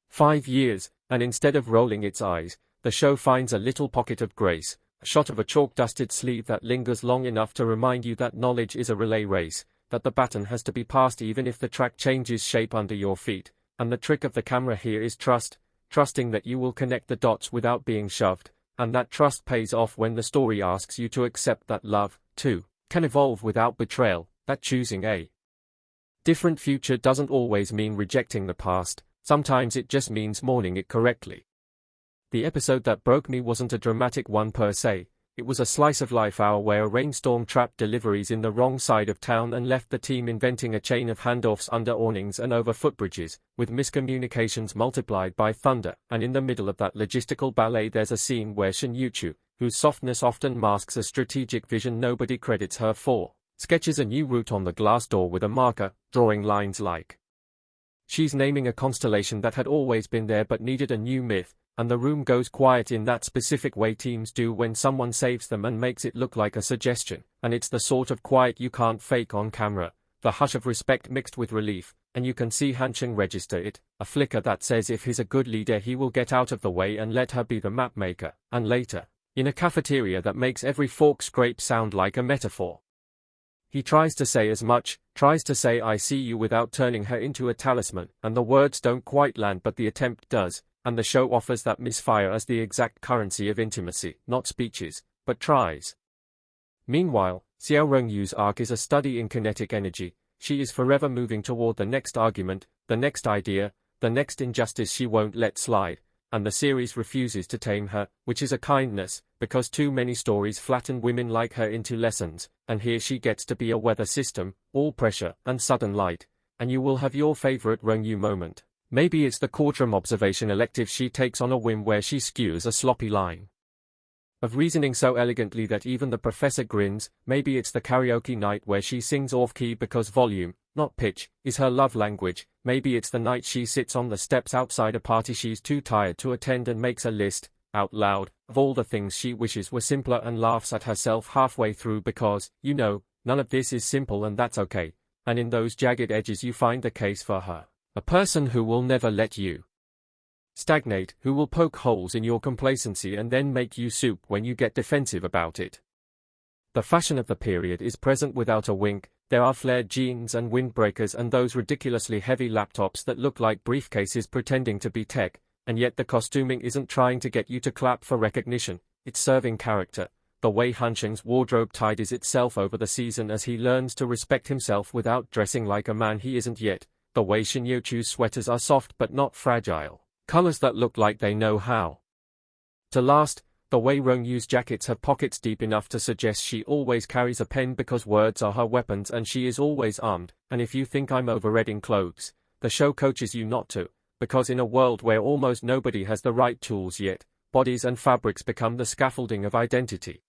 5 years, and instead of rolling its eyes, the show finds a little pocket of grace, a shot of a chalk-dusted sleeve that lingers long enough to remind you that knowledge is a relay race, that the baton has to be passed even if the track changes shape under your feet, and the trick of the camera here is trust, trusting that you will connect the dots without being shoved, and that trust pays off when the story asks you to accept that love, too, can evolve without betrayal, that choosing a different future doesn't always mean rejecting the past, sometimes it just means mourning it correctly. The episode that broke me wasn't a dramatic one per se. It was a slice-of-life hour where a rainstorm trapped deliveries in the wrong side of town and left the team inventing a chain of handoffs under awnings and over footbridges, with miscommunications multiplied by thunder, and in the middle of that logistical ballet there's a scene where Shin Yuchu, whose softness often masks a strategic vision nobody credits her for, sketches a new route on the glass door with a marker, drawing lines like she's naming a constellation that had always been there but needed a new myth, and the room goes quiet in that specific way teams do when someone saves them and makes it look like a suggestion, and it's the sort of quiet you can't fake on camera, the hush of respect mixed with relief, and you can see Hansheng register it, a flicker that says if he's a good leader he will get out of the way and let her be the map maker, and later, in a cafeteria that makes every fork scrape sound like a metaphor. He tries to say as much, tries to say I see you without turning her into a talisman, and the words don't quite land but the attempt does. And the show offers that misfire as the exact currency of intimacy, not speeches, but tries. Meanwhile, Xiao Rengyu's arc is a study in kinetic energy. She is forever moving toward the next argument, the next idea, the next injustice she won't let slide, and the series refuses to tame her, which is a kindness, because too many stories flatten women like her into lessons, and here she gets to be a weather system, all pressure and sudden light, and you will have your favorite Rengyu moment. Maybe it's the courtroom observation elective she takes on a whim where she skews a sloppy line of reasoning so elegantly that even the professor grins. Maybe it's the karaoke night where she sings off-key because volume, not pitch, is her love language. Maybe it's the night she sits on the steps outside a party she's too tired to attend and makes a list, out loud, of all the things she wishes were simpler and laughs at herself halfway through because, you know, none of this is simple and that's okay, and in those jagged edges you find the case for her. A person who will never let you stagnate, who will poke holes in your complacency and then make you soup when you get defensive about it. The fashion of the period is present without a wink. There are flared jeans and windbreakers and those ridiculously heavy laptops that look like briefcases pretending to be tech, and yet the costuming isn't trying to get you to clap for recognition, it's serving character. The way Hansheng's wardrobe tidies itself over the season as he learns to respect himself without dressing like a man he isn't yet. The way Shin Yuchu's sweaters are soft but not fragile, colors that look like they know how to last, the way Rengyu's jackets have pockets deep enough to suggest she always carries a pen because words are her weapons and she is always armed, and if you think I'm overreading clothes, the show coaches you not to, because in a world where almost nobody has the right tools yet, bodies and fabrics become the scaffolding of identity.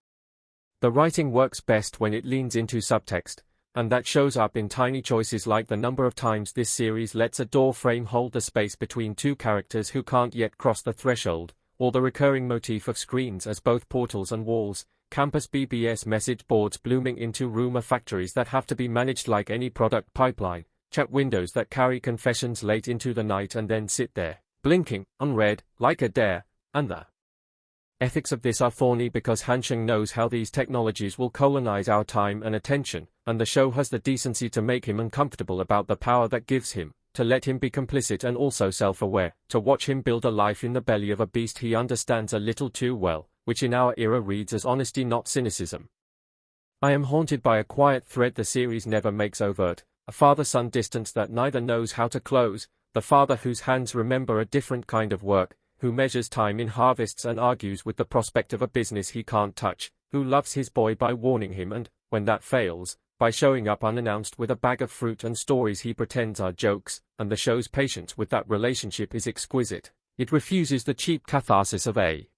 The writing works best when it leans into subtext, and that shows up in tiny choices like the number of times this series lets a door frame hold the space between two characters who can't yet cross the threshold, or the recurring motif of screens as both portals and walls, campus BBS message boards blooming into rumor factories that have to be managed like any product pipeline, chat windows that carry confessions late into the night and then sit there, blinking, unread, like a dare, and the Ethics of this are thorny because Hansheng knows how these technologies will colonize our time and attention, and the show has the decency to make him uncomfortable about the power that gives him, to let him be complicit and also self-aware, to watch him build a life in the belly of a beast he understands a little too well, which in our era reads as honesty not cynicism. I am haunted by a quiet thread the series never makes overt, a father-son distance that neither knows how to close, the father whose hands remember a different kind of work, who measures time in harvests and argues with the prospect of a business he can't touch, who loves his boy by warning him and, when that fails, by showing up unannounced with a bag of fruit and stories he pretends are jokes, and the show's patience with that relationship is exquisite. It refuses the cheap catharsis of a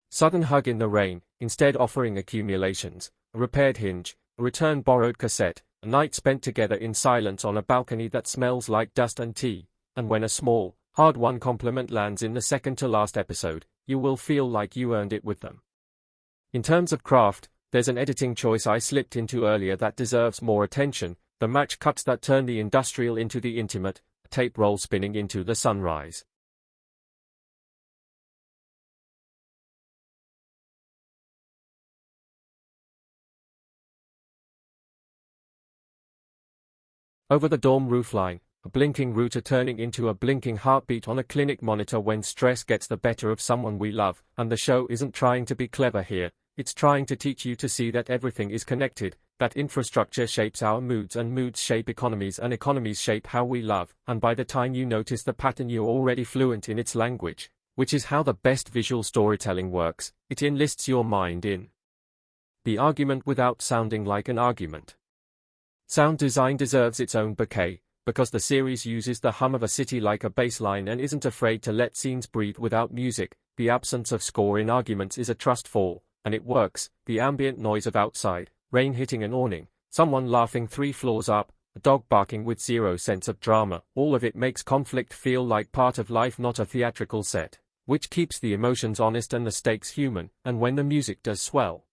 sudden hug in the rain, instead offering accumulations, a repaired hinge, a return borrowed cassette, a night spent together in silence on a balcony that smells like dust and tea, and when a small, hard-won compliment lands in the second-to-last episode, you will feel like you earned it with them. In terms of craft, there's an editing choice I slipped into earlier that deserves more attention, the match cuts that turn the industrial into the intimate, a tape roll spinning into the sunrise. Over the dorm roofline, a blinking router turning into a blinking heartbeat on a clinic monitor when stress gets the better of someone we love, and the show isn't trying to be clever here, it's trying to teach you to see that everything is connected, that infrastructure shapes our moods and moods shape economies and economies shape how we love, and by the time you notice the pattern you're already fluent in its language, which is how the best visual storytelling works, it enlists your mind in the argument without sounding like an argument. Sound design deserves its own bouquet, because the series uses the hum of a city like a bass line and isn't afraid to let scenes breathe without music. The absence of score in arguments is a trust fall, and it works. The ambient noise of outside, rain hitting an awning, someone laughing 3 floors up, a dog barking with zero sense of drama, all of it makes conflict feel like part of life, not a theatrical set, which keeps the emotions honest and the stakes human. And when the music does swell,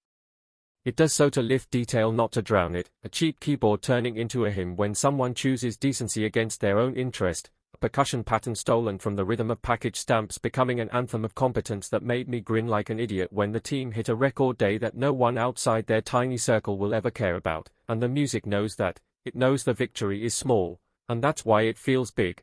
it does so to lift detail, not to drown it, a cheap keyboard turning into a hymn when someone chooses decency against their own interest, a percussion pattern stolen from the rhythm of package stamps becoming an anthem of competence that made me grin like an idiot when the team hit a record day that no one outside their tiny circle will ever care about, and the music knows that, it knows the victory is small, and that's why it feels big.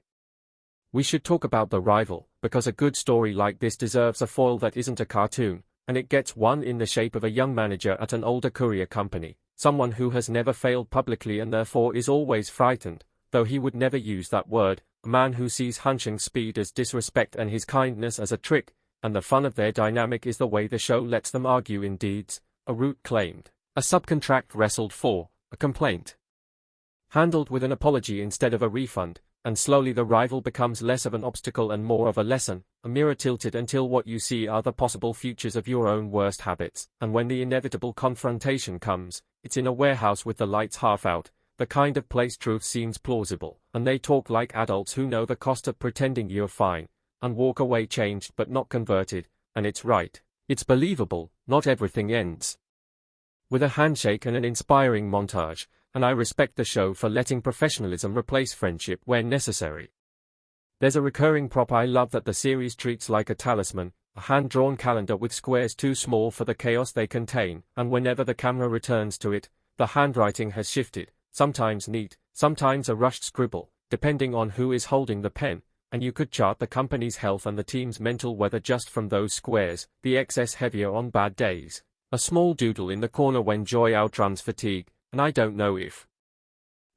We should talk about The Rival, because a good story like this deserves a foil that isn't a cartoon. And it gets one in the shape of a young manager at an older courier company, someone who has never failed publicly and therefore is always frightened, though he would never use that word, a man who sees Hansheng's speed as disrespect and his kindness as a trick, and the fun of their dynamic is the way the show lets them argue in deeds, a route claimed, a subcontract wrestled for, a complaint handled with an apology instead of a refund, and slowly The Rival becomes less of an obstacle and more of a lesson, a mirror tilted until what you see are the possible futures of your own worst habits, and when the inevitable confrontation comes, it's in a warehouse with the lights half out, the kind of place truth seems plausible, and they talk like adults who know the cost of pretending you're fine, and walk away changed but not converted, and it's right. It's believable, not everything ends with a handshake and an inspiring montage, and I respect the show for letting professionalism replace friendship where necessary. There's a recurring prop I love that the series treats like a talisman, a hand-drawn calendar with squares too small for the chaos they contain, and whenever the camera returns to it, the handwriting has shifted, sometimes neat, sometimes a rushed scribble, depending on who is holding the pen, and you could chart the company's health and the team's mental weather just from those squares, the excess heavier on bad days. A small doodle in the corner when joy outruns fatigue, and I don't know if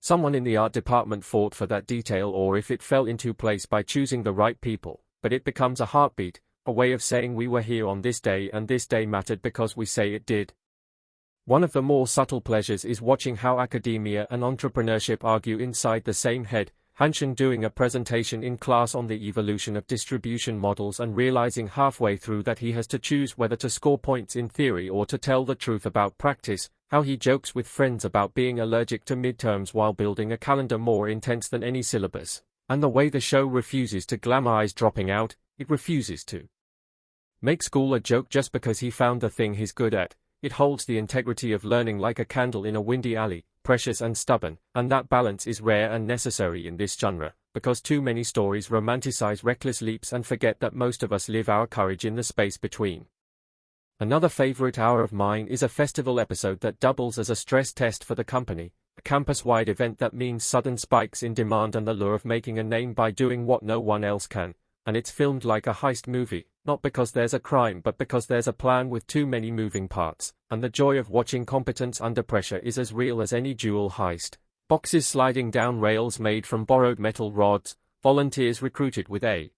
someone in the art department fought for that detail or if it fell into place by choosing the right people, but it becomes a heartbeat, a way of saying we were here on this day and this day mattered because we say it did. One of the more subtle pleasures is watching how academia and entrepreneurship argue inside the same head, Hansheng doing a presentation in class on the evolution of distribution models and realizing halfway through that he has to choose whether to score points in theory or to tell the truth about practice, how he jokes with friends about being allergic to midterms while building a calendar more intense than any syllabus, and the way the show refuses to glamorize dropping out, it refuses to make school a joke just because he found the thing he's good at. It holds the integrity of learning like a candle in a windy alley, precious and stubborn, and that balance is rare and necessary in this genre, because too many stories romanticize reckless leaps and forget that most of us live our courage in the space between. Another favorite hour of mine is a festival episode that doubles as a stress test for the company, a campus-wide event that means sudden spikes in demand and the lure of making a name by doing what no one else can, and it's filmed like a heist movie, not because there's a crime but because there's a plan with too many moving parts, and the joy of watching competence under pressure is as real as any jewel heist. Boxes sliding down rails made from borrowed metal rods, volunteers recruited with a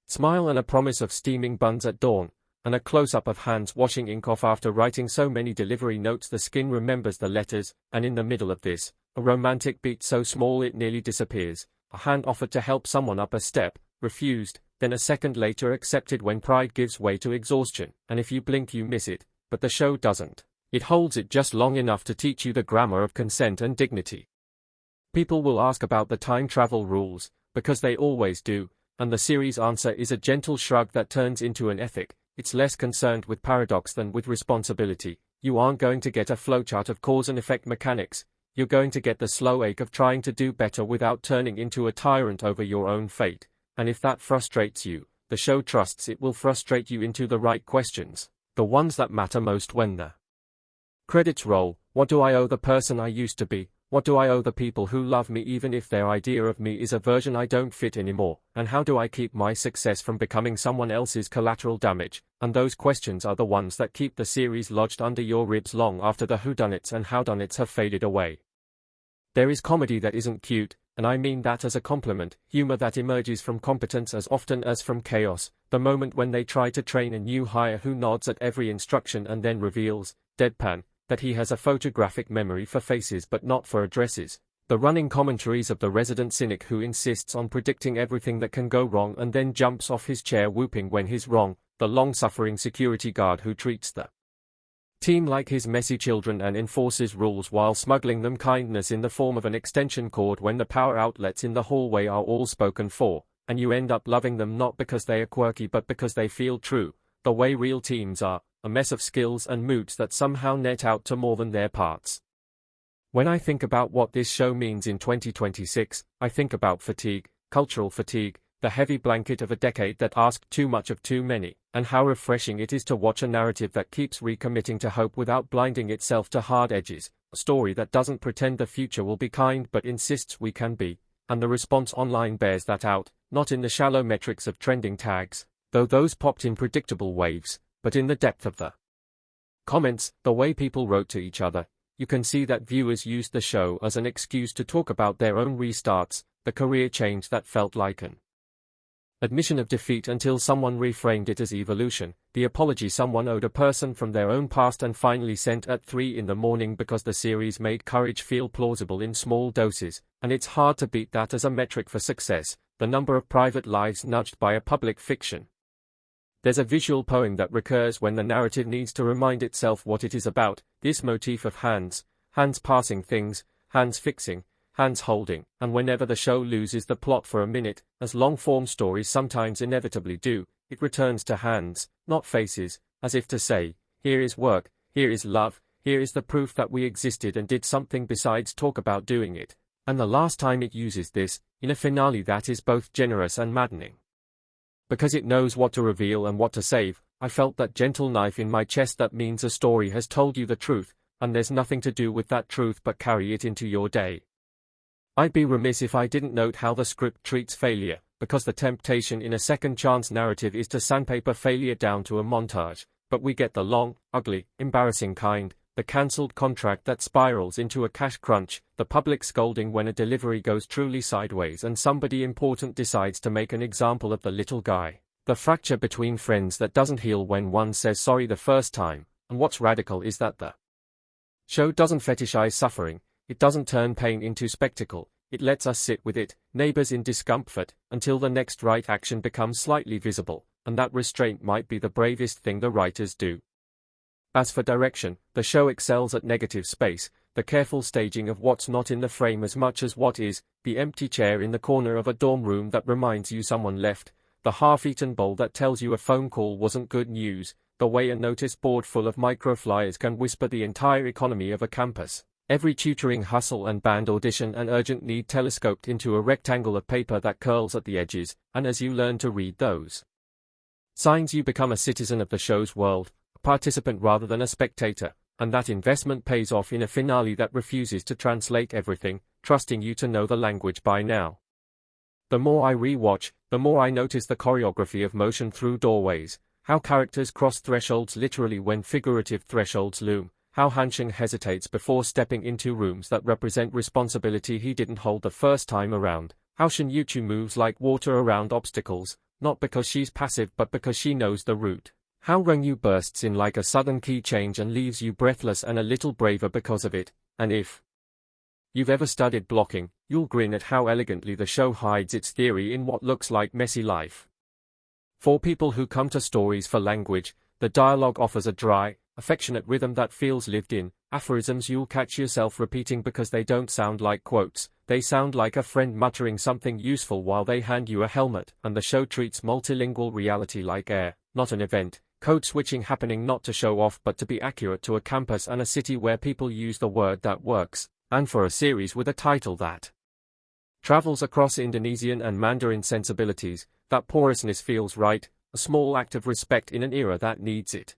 smile and a promise of steaming buns at dawn, and a close-up of hands washing ink off after writing so many delivery notes the skin remembers the letters, and in the middle of this, a romantic beat so small it nearly disappears, a hand offered to help someone up a step, refused, then a second later accepted when pride gives way to exhaustion, and if you blink you miss it, but the show doesn't. It holds it just long enough to teach you the grammar of consent and dignity. People will ask about the time travel rules, because they always do, and the series' answer is a gentle shrug that turns into an ethic. It's less concerned with paradox than with responsibility. You aren't going to get a flowchart of cause and effect mechanics. You're going to get the slow ache of trying to do better without turning into a tyrant over your own fate. And if that frustrates you, the show trusts it will frustrate you into the right questions, the ones that matter most when the credits roll. What do I owe the person I used to be? What do I owe the people who love me even if their idea of me is a version I don't fit anymore? And how do I keep my success from becoming someone else's collateral damage? And those questions are the ones that keep the series lodged under your ribs long after the whodunits and howdunits have faded away. There is comedy that isn't cute, and I mean that as a compliment, humor that emerges from competence as often as from chaos, the moment when they try to train a new hire who nods at every instruction and then reveals, deadpan, that he has a photographic memory for faces but not for addresses. The running commentaries of the resident cynic who insists on predicting everything that can go wrong and then jumps off his chair whooping when he's wrong. The long-suffering security guard who treats the team like his messy children and enforces rules while smuggling them kindness in the form of an extension cord when the power outlets in the hallway are all spoken for, and you end up loving them not because they are quirky but because they feel true, the way real teams are. A mess of skills and moods that somehow net out to more than their parts. When I think about what this show means in 2026, I think about fatigue, cultural fatigue, the heavy blanket of a decade that asked too much of too many, and how refreshing it is to watch a narrative that keeps recommitting to hope without blinding itself to hard edges, a story that doesn't pretend the future will be kind but insists we can be, and the response online bears that out, not in the shallow metrics of trending tags, though those popped in predictable waves, but in the depth of the comments, the way people wrote to each other. You can see that viewers used the show as an excuse to talk about their own restarts, the career change that felt like an admission of defeat until someone reframed it as evolution, the apology someone owed a person from their own past and finally sent at 3 in the morning because the series made courage feel plausible in small doses, and it's hard to beat that as a metric for success, the number of private lives nudged by a public fiction. There's a visual poem that recurs when the narrative needs to remind itself what it is about, this motif of hands, hands passing things, hands fixing, hands holding, and whenever the show loses the plot for a minute, as long-form stories sometimes inevitably do, it returns to hands, not faces, as if to say, here is work, here is love, here is the proof that we existed and did something besides talk about doing it. And the last time it uses this, in a finale that is both generous and maddening. Because it knows what to reveal and what to save, I felt that gentle knife in my chest that means a story has told you the truth, and there's nothing to do with that truth but carry it into your day. I'd be remiss if I didn't note how the script treats failure, because the temptation in a second chance narrative is to sandpaper failure down to a montage, but we get the long, ugly, embarrassing kind, the cancelled contract that spirals into a cash crunch, the public scolding when a delivery goes truly sideways and somebody important decides to make an example of the little guy, the fracture between friends that doesn't heal when one says sorry the first time, and what's radical is that the show doesn't fetishize suffering, it doesn't turn pain into spectacle, it lets us sit with it, neighbors in discomfort, until the next right action becomes slightly visible, and that restraint might be the bravest thing the writers do. As for direction, the show excels at negative space, the careful staging of what's not in the frame as much as what is, the empty chair in the corner of a dorm room that reminds you someone left, the half-eaten bowl that tells you a phone call wasn't good news, the way a notice board full of microflyers can whisper the entire economy of a campus, every tutoring hustle and band audition and urgent need telescoped into a rectangle of paper that curls at the edges, and as you learn to read those signs you become a citizen of the show's world, participant rather than a spectator, and that investment pays off in a finale that refuses to translate everything, trusting you to know the language by now. The more I rewatch, the more I notice the choreography of motion through doorways, how characters cross thresholds literally when figurative thresholds loom, how Hansheng hesitates before stepping into rooms that represent responsibility he didn't hold the first time around, how Yuchu moves like water around obstacles, not because she's passive but because she knows the route, how Rengyu bursts in like a sudden key change and leaves you breathless and a little braver because of it, and if you've ever studied blocking, you'll grin at how elegantly the show hides its theory in what looks like messy life. For people who come to stories for language, the dialogue offers a dry, affectionate rhythm that feels lived in, aphorisms you'll catch yourself repeating because they don't sound like quotes, they sound like a friend muttering something useful while they hand you a helmet, and the show treats multilingual reality like air, not an event, code switching happening not to show off but to be accurate to a campus and a city where people use the word that works, and for a series with a title that travels across Indonesian and Mandarin sensibilities, that porousness feels right, a small act of respect in an era that needs it.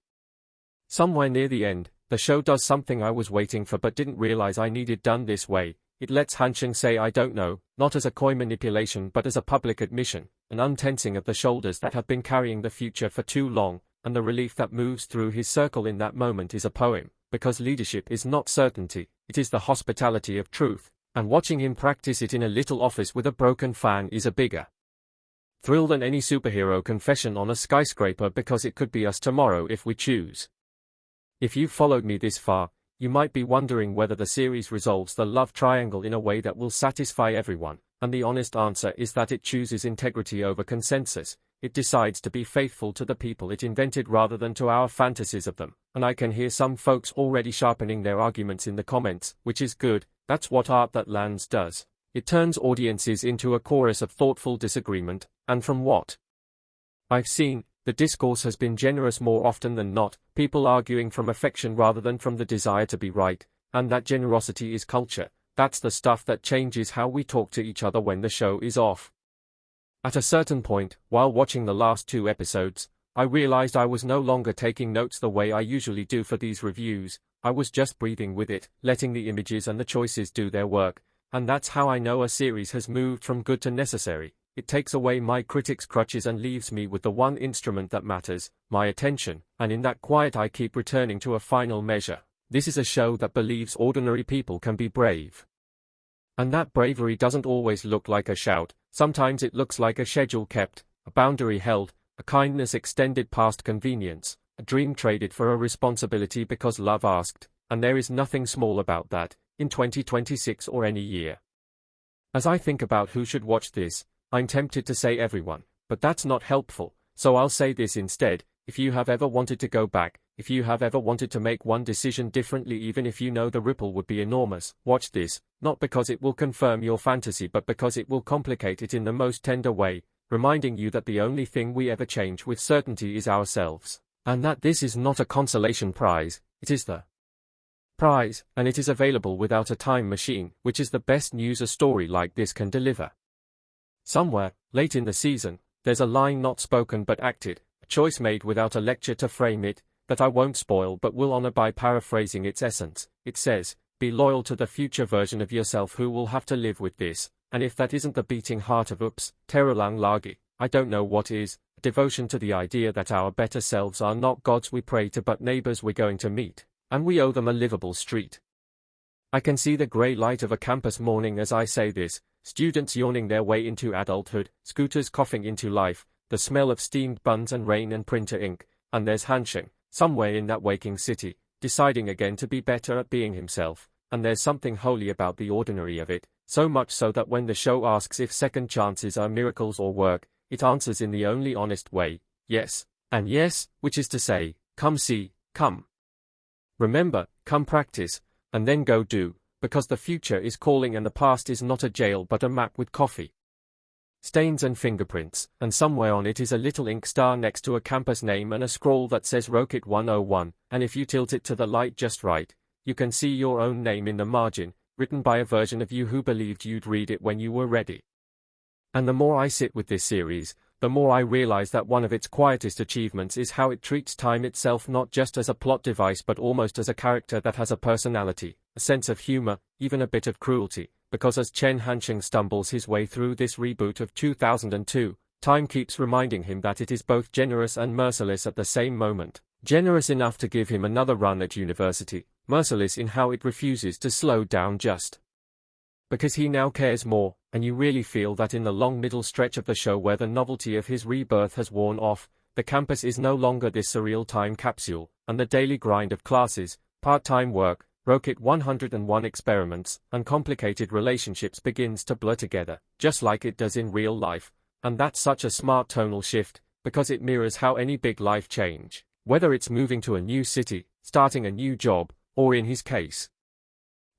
Somewhere near the end, the show does something I was waiting for but didn't realize I needed done this way. It lets Hansheng say I don't know, not as a coy manipulation but as a public admission, an untensing of the shoulders that have been carrying the future for too long, and the relief that moves through his circle in that moment is a poem, because leadership is not certainty, it is the hospitality of truth, and watching him practice it in a little office with a broken fan is a bigger thrill than any superhero confession on a skyscraper because it could be us tomorrow if we choose. If you've followed me this far, you might be wondering whether the series resolves the love triangle in a way that will satisfy everyone, and the honest answer is that it chooses integrity over consensus. It decides to be faithful to the people it invented rather than to our fantasies of them, and I can hear some folks already sharpening their arguments in the comments, which is good. That's what art that lands does. It turns audiences into a chorus of thoughtful disagreement, and from what I've seen, the discourse has been generous more often than not, people arguing from affection rather than from the desire to be right, and that generosity is culture. That's the stuff that changes how we talk to each other when the show is off. At a certain point, while watching the last 2 episodes, I realized I was no longer taking notes the way I usually do for these reviews. I was just breathing with it, letting the images and the choices do their work, and that's how I know a series has moved from good to necessary. It takes away my critics' crutches and leaves me with the one instrument that matters, my attention, and in that quiet I keep returning to a final measure. This is a show that believes ordinary people can be brave. And that bravery doesn't always look like a shout, sometimes it looks like a schedule kept, a boundary held, a kindness extended past convenience, a dream traded for a responsibility because love asked, and there is nothing small about that, in 2026 or any year. As I think about who should watch this, I'm tempted to say everyone, but that's not helpful, so I'll say this instead. If you have ever wanted to go back, if you have ever wanted to make one decision differently even if you know the ripple would be enormous, watch this, not because it will confirm your fantasy but because it will complicate it in the most tender way, reminding you that the only thing we ever change with certainty is ourselves, and that this is not a consolation prize, it is the prize, and it is available without a time machine, which is the best news a story like this can deliver. Somewhere, late in the season, there's a line not spoken but acted, a choice made without a lecture to frame it, that I won't spoil but will honor by paraphrasing its essence. It says, be loyal to the future version of yourself who will have to live with this, and if that isn't the beating heart of Oops, Terulang lagi, I don't know what is, a devotion to the idea that our better selves are not gods we pray to but neighbors we're going to meet, and we owe them a livable street. I can see the grey light of a campus morning as I say this, students yawning their way into adulthood, scooters coughing into life, the smell of steamed buns and rain and printer ink, and there's Hansheng, somewhere in that waking city, deciding again to be better at being himself, and there's something holy about the ordinary of it, so much so that when the show asks if second chances are miracles or work, it answers in the only honest way, yes, and yes, which is to say, come see, come remember, come practice, and then go do, because the future is calling and the past is not a jail but a map with coffee stains and fingerprints, and somewhere on it is a little ink star next to a campus name and a scroll that says Rocket 101, and if you tilt it to the light just right, you can see your own name in the margin, written by a version of you who believed you'd read it when you were ready. And the more I sit with this series, the more I realize that one of its quietest achievements is how it treats time itself not just as a plot device but almost as a character that has a personality, a sense of humor, even a bit of cruelty, because as Chen Hansheng stumbles his way through this reboot of 2002, time keeps reminding him that it is both generous and merciless at the same moment. Generous enough to give him another run at university, merciless in how it refuses to slow down just because he now cares more, and you really feel that in the long middle stretch of the show where the novelty of his rebirth has worn off, the campus is no longer this surreal time capsule, and the daily grind of classes, part-time work, Rocket 101 experiments, and complicated relationships begins to blur together, just like it does in real life, and that's such a smart tonal shift, because it mirrors how any big life change, whether it's moving to a new city, starting a new job, or in his case,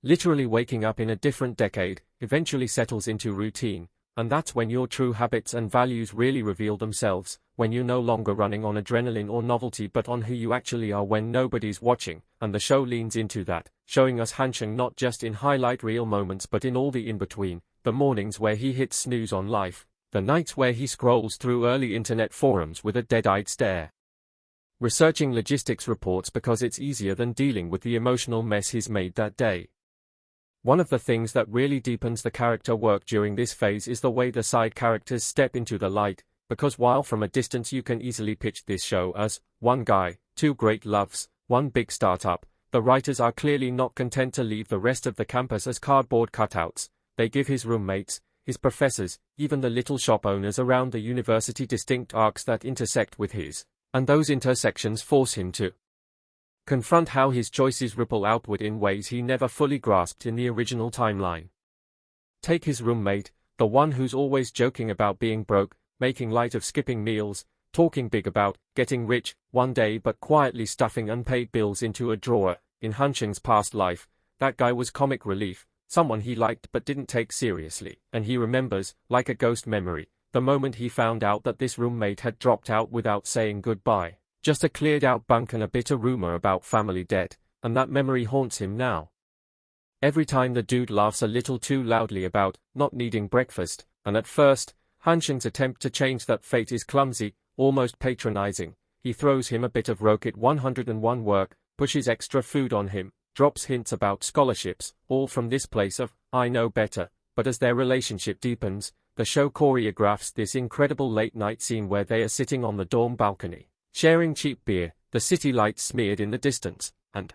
literally waking up in a different decade, eventually settles into routine, and that's when your true habits and values really reveal themselves, when you're no longer running on adrenaline or novelty but on who you actually are when nobody's watching, and the show leans into that, showing us Hansheng not just in highlight reel moments but in all the in-between, the mornings where he hits snooze on life, the nights where he scrolls through early internet forums with a dead-eyed stare, researching logistics reports because it's easier than dealing with the emotional mess he's made that day. One of the things that really deepens the character work during this phase is the way the side characters step into the light, because while from a distance you can easily pitch this show as one guy, two great loves, one big startup, the writers are clearly not content to leave the rest of the campus as cardboard cutouts. They give his roommates, his professors, even the little shop owners around the university distinct arcs that intersect with his, and those intersections force him to confront how his choices ripple outward in ways he never fully grasped in the original timeline. Take his roommate, the one who's always joking about being broke, making light of skipping meals, talking big about getting rich one day but quietly stuffing unpaid bills into a drawer. In Hansheng's past life, that guy was comic relief, someone he liked but didn't take seriously, and he remembers, like a ghost memory, the moment he found out that this roommate had dropped out without saying goodbye. Just a cleared-out bunk and a bitter rumor about family debt, and that memory haunts him now. Every time the dude laughs a little too loudly about not needing breakfast, and at first, Hansheng's attempt to change that fate is clumsy, almost patronizing. He throws him a bit of Rocket 101 work, pushes extra food on him, drops hints about scholarships, all from this place of, I know better, but as their relationship deepens, the show choreographs this incredible late-night scene where they are sitting on the dorm balcony, sharing cheap beer, the city lights smeared in the distance, and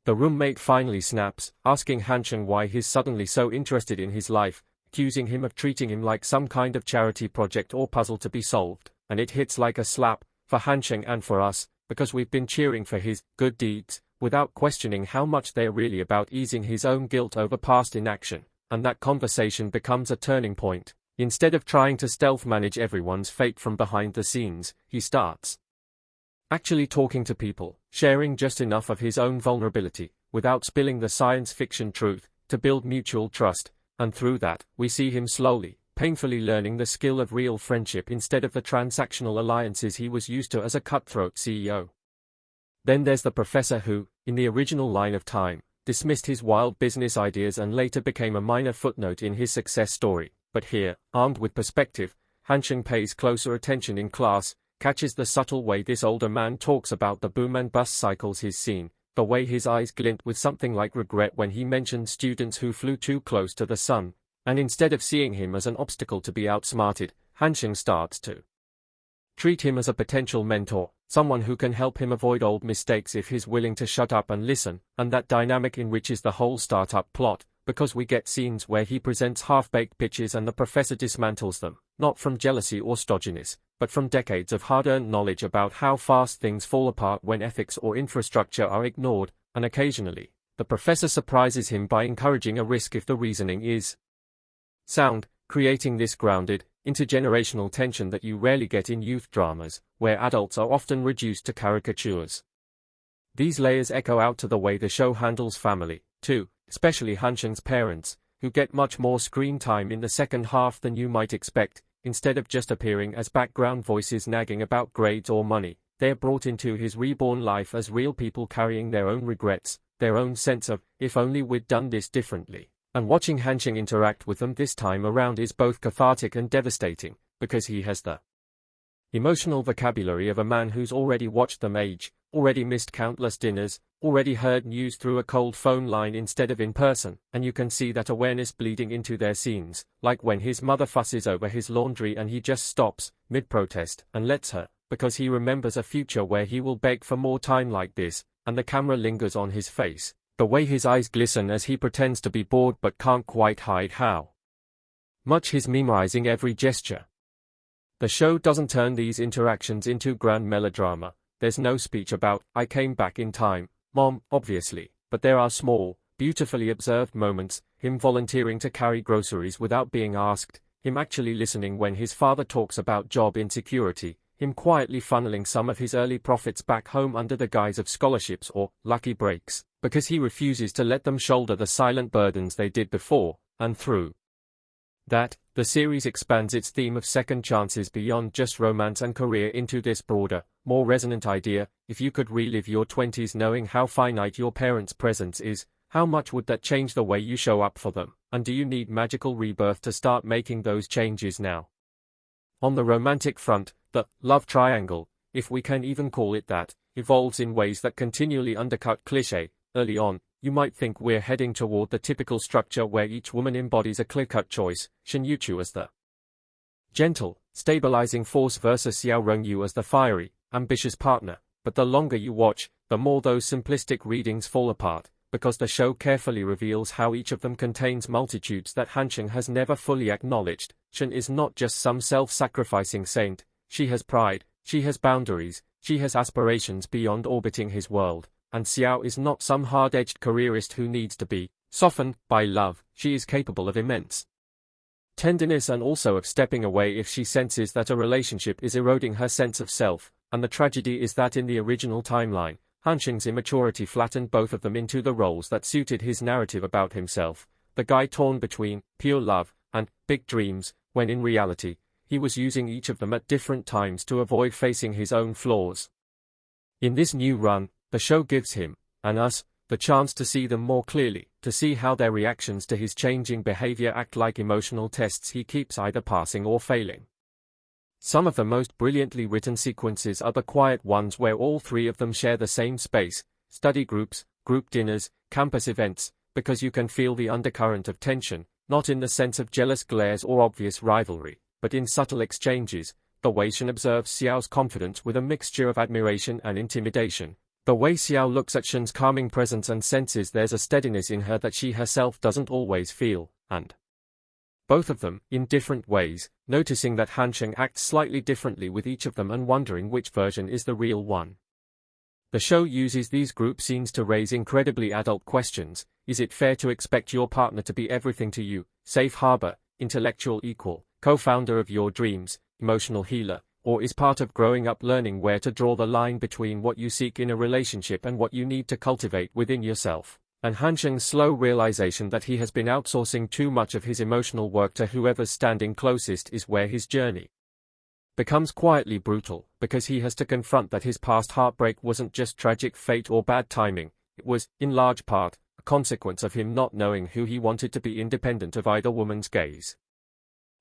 the roommate finally snaps, asking Hansheng why he's suddenly so interested in his life, accusing him of treating him like some kind of charity project or puzzle to be solved, and it hits like a slap, for Hansheng and for us, because we've been cheering for his good deeds, without questioning how much they're really about easing his own guilt over past inaction, and that conversation becomes a turning point. Instead of trying to stealth manage everyone's fate from behind the scenes, he starts actually talking to people, sharing just enough of his own vulnerability, without spilling the science fiction truth, to build mutual trust, and through that, we see him slowly, painfully learning the skill of real friendship instead of the transactional alliances he was used to as a cutthroat CEO. Then there's the professor who, in the original line of time, dismissed his wild business ideas and later became a minor footnote in his success story, but here, armed with perspective, Hansheng pays closer attention in class, catches the subtle way this older man talks about the boom and bust cycles he's seen, the way his eyes glint with something like regret when he mentions students who flew too close to the sun, and instead of seeing him as an obstacle to be outsmarted, Hansheng starts to treat him as a potential mentor, someone who can help him avoid old mistakes if he's willing to shut up and listen, and that dynamic enriches the whole startup plot, because we get scenes where he presents half-baked pitches and the professor dismantles them, not from jealousy or stodginess, but from decades of hard-earned knowledge about how fast things fall apart when ethics or infrastructure are ignored, and occasionally, the professor surprises him by encouraging a risk if the reasoning is sound, creating this grounded, intergenerational tension that you rarely get in youth dramas, where adults are often reduced to caricatures. These layers echo out to the way the show handles family, too, especially Hansheng's parents, who get much more screen time in the second half than you might expect. Instead of just appearing as background voices nagging about grades or money, they're brought into his reborn life as real people carrying their own regrets, their own sense of, if only we'd done this differently. And watching Hansheng interact with them this time around is both cathartic and devastating, because he has the emotional vocabulary of a man who's already watched them age, already missed countless dinners, already heard news through a cold phone line instead of in person, and you can see that awareness bleeding into their scenes, like when his mother fusses over his laundry and he just stops, mid-protest, and lets her, because he remembers a future where he will beg for more time like this, and the camera lingers on his face, the way his eyes glisten as he pretends to be bored but can't quite hide how much he's memorizing every gesture. The show doesn't turn these interactions into grand melodrama. There's no speech about, "I came back in time, Mom," obviously, but there are small, beautifully observed moments, him volunteering to carry groceries without being asked, him actually listening when his father talks about job insecurity, him quietly funneling some of his early profits back home under the guise of scholarships or lucky breaks, because he refuses to let them shoulder the silent burdens they did before, and through that, the series expands its theme of second chances beyond just romance and career into this broader, more resonant idea: if you could relive your 20s knowing how finite your parents' presence is, how much would that change the way you show up for them, and do you need magical rebirth to start making those changes now? On the romantic front, the love triangle, if we can even call it that, evolves in ways that continually undercut cliché. Early on, you might think we're heading toward the typical structure where each woman embodies a clear-cut choice, Shin Yu-chu as the gentle, stabilizing force versus Xiao Rongyu as the fiery, ambitious partner, but the longer you watch, the more those simplistic readings fall apart, because the show carefully reveals how each of them contains multitudes that Hansheng has never fully acknowledged. Shin is not just some self-sacrificing saint, she has pride, she has boundaries, she has aspirations beyond orbiting his world. And Xiao is not some hard-edged careerist who needs to be softened by love. She is capable of immense tenderness and also of stepping away if she senses that a relationship is eroding her sense of self, and the tragedy is that in the original timeline, Hansheng's immaturity flattened both of them into the roles that suited his narrative about himself, the guy torn between pure love and big dreams, when in reality, he was using each of them at different times to avoid facing his own flaws. In this new run, the show gives him, and us, the chance to see them more clearly, to see how their reactions to his changing behavior act like emotional tests he keeps either passing or failing. Some of the most brilliantly written sequences are the quiet ones where all three of them share the same space: study groups, group dinners, campus events, because you can feel the undercurrent of tension, not in the sense of jealous glares or obvious rivalry, but in subtle exchanges, the way Shin observes Xiao's confidence with a mixture of admiration and intimidation. The way Xiao looks at Shin's calming presence and senses there's a steadiness in her that she herself doesn't always feel, and both of them, in different ways, noticing that Hansheng acts slightly differently with each of them and wondering which version is the real one. The show uses these group scenes to raise incredibly adult questions. Is it fair to expect your partner to be everything to you, safe harbor, intellectual equal, co-founder of your dreams, emotional healer? Or is part of growing up learning where to draw the line between what you seek in a relationship and what you need to cultivate within yourself? And Hansheng's slow realization that he has been outsourcing too much of his emotional work to whoever's standing closest is where his journey becomes quietly brutal, because he has to confront that his past heartbreak wasn't just tragic fate or bad timing, it was, in large part, a consequence of him not knowing who he wanted to be independent of either woman's gaze.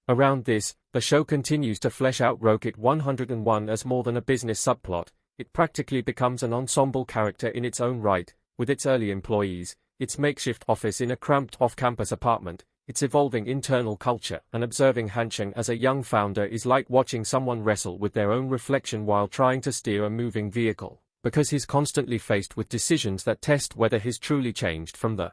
Around this, the show continues to flesh out Rocket 101 as more than a business subplot. It practically becomes an ensemble character in its own right, with its early employees, its makeshift office in a cramped off-campus apartment, its evolving internal culture, and observing Hansheng as a young founder is like watching someone wrestle with their own reflection while trying to steer a moving vehicle, because he's constantly faced with decisions that test whether he's truly changed from the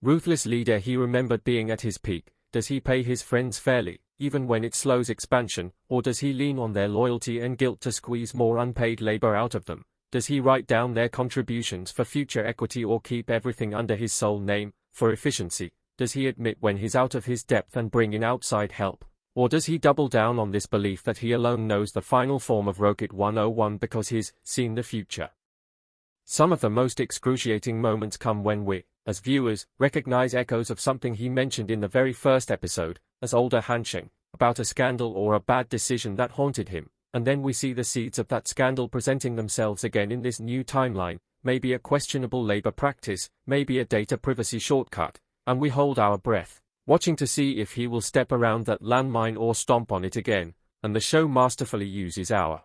ruthless leader he remembered being at his peak. Does he pay his friends fairly, even when it slows expansion, or does he lean on their loyalty and guilt to squeeze more unpaid labor out of them? Does he write down their contributions for future equity or keep everything under his sole name, for efficiency? Does he admit when he's out of his depth and bring in outside help? Or does he double down on this belief that he alone knows the final form of Rocket 101 because he's seen the future? Some of the most excruciating moments come when we, as viewers, recognize echoes of something he mentioned in the very first episode, as older Hansheng, about a scandal or a bad decision that haunted him, and then we see the seeds of that scandal presenting themselves again in this new timeline, maybe a questionable labor practice, maybe a data privacy shortcut, and we hold our breath, watching to see if he will step around that landmine or stomp on it again, and the show masterfully uses our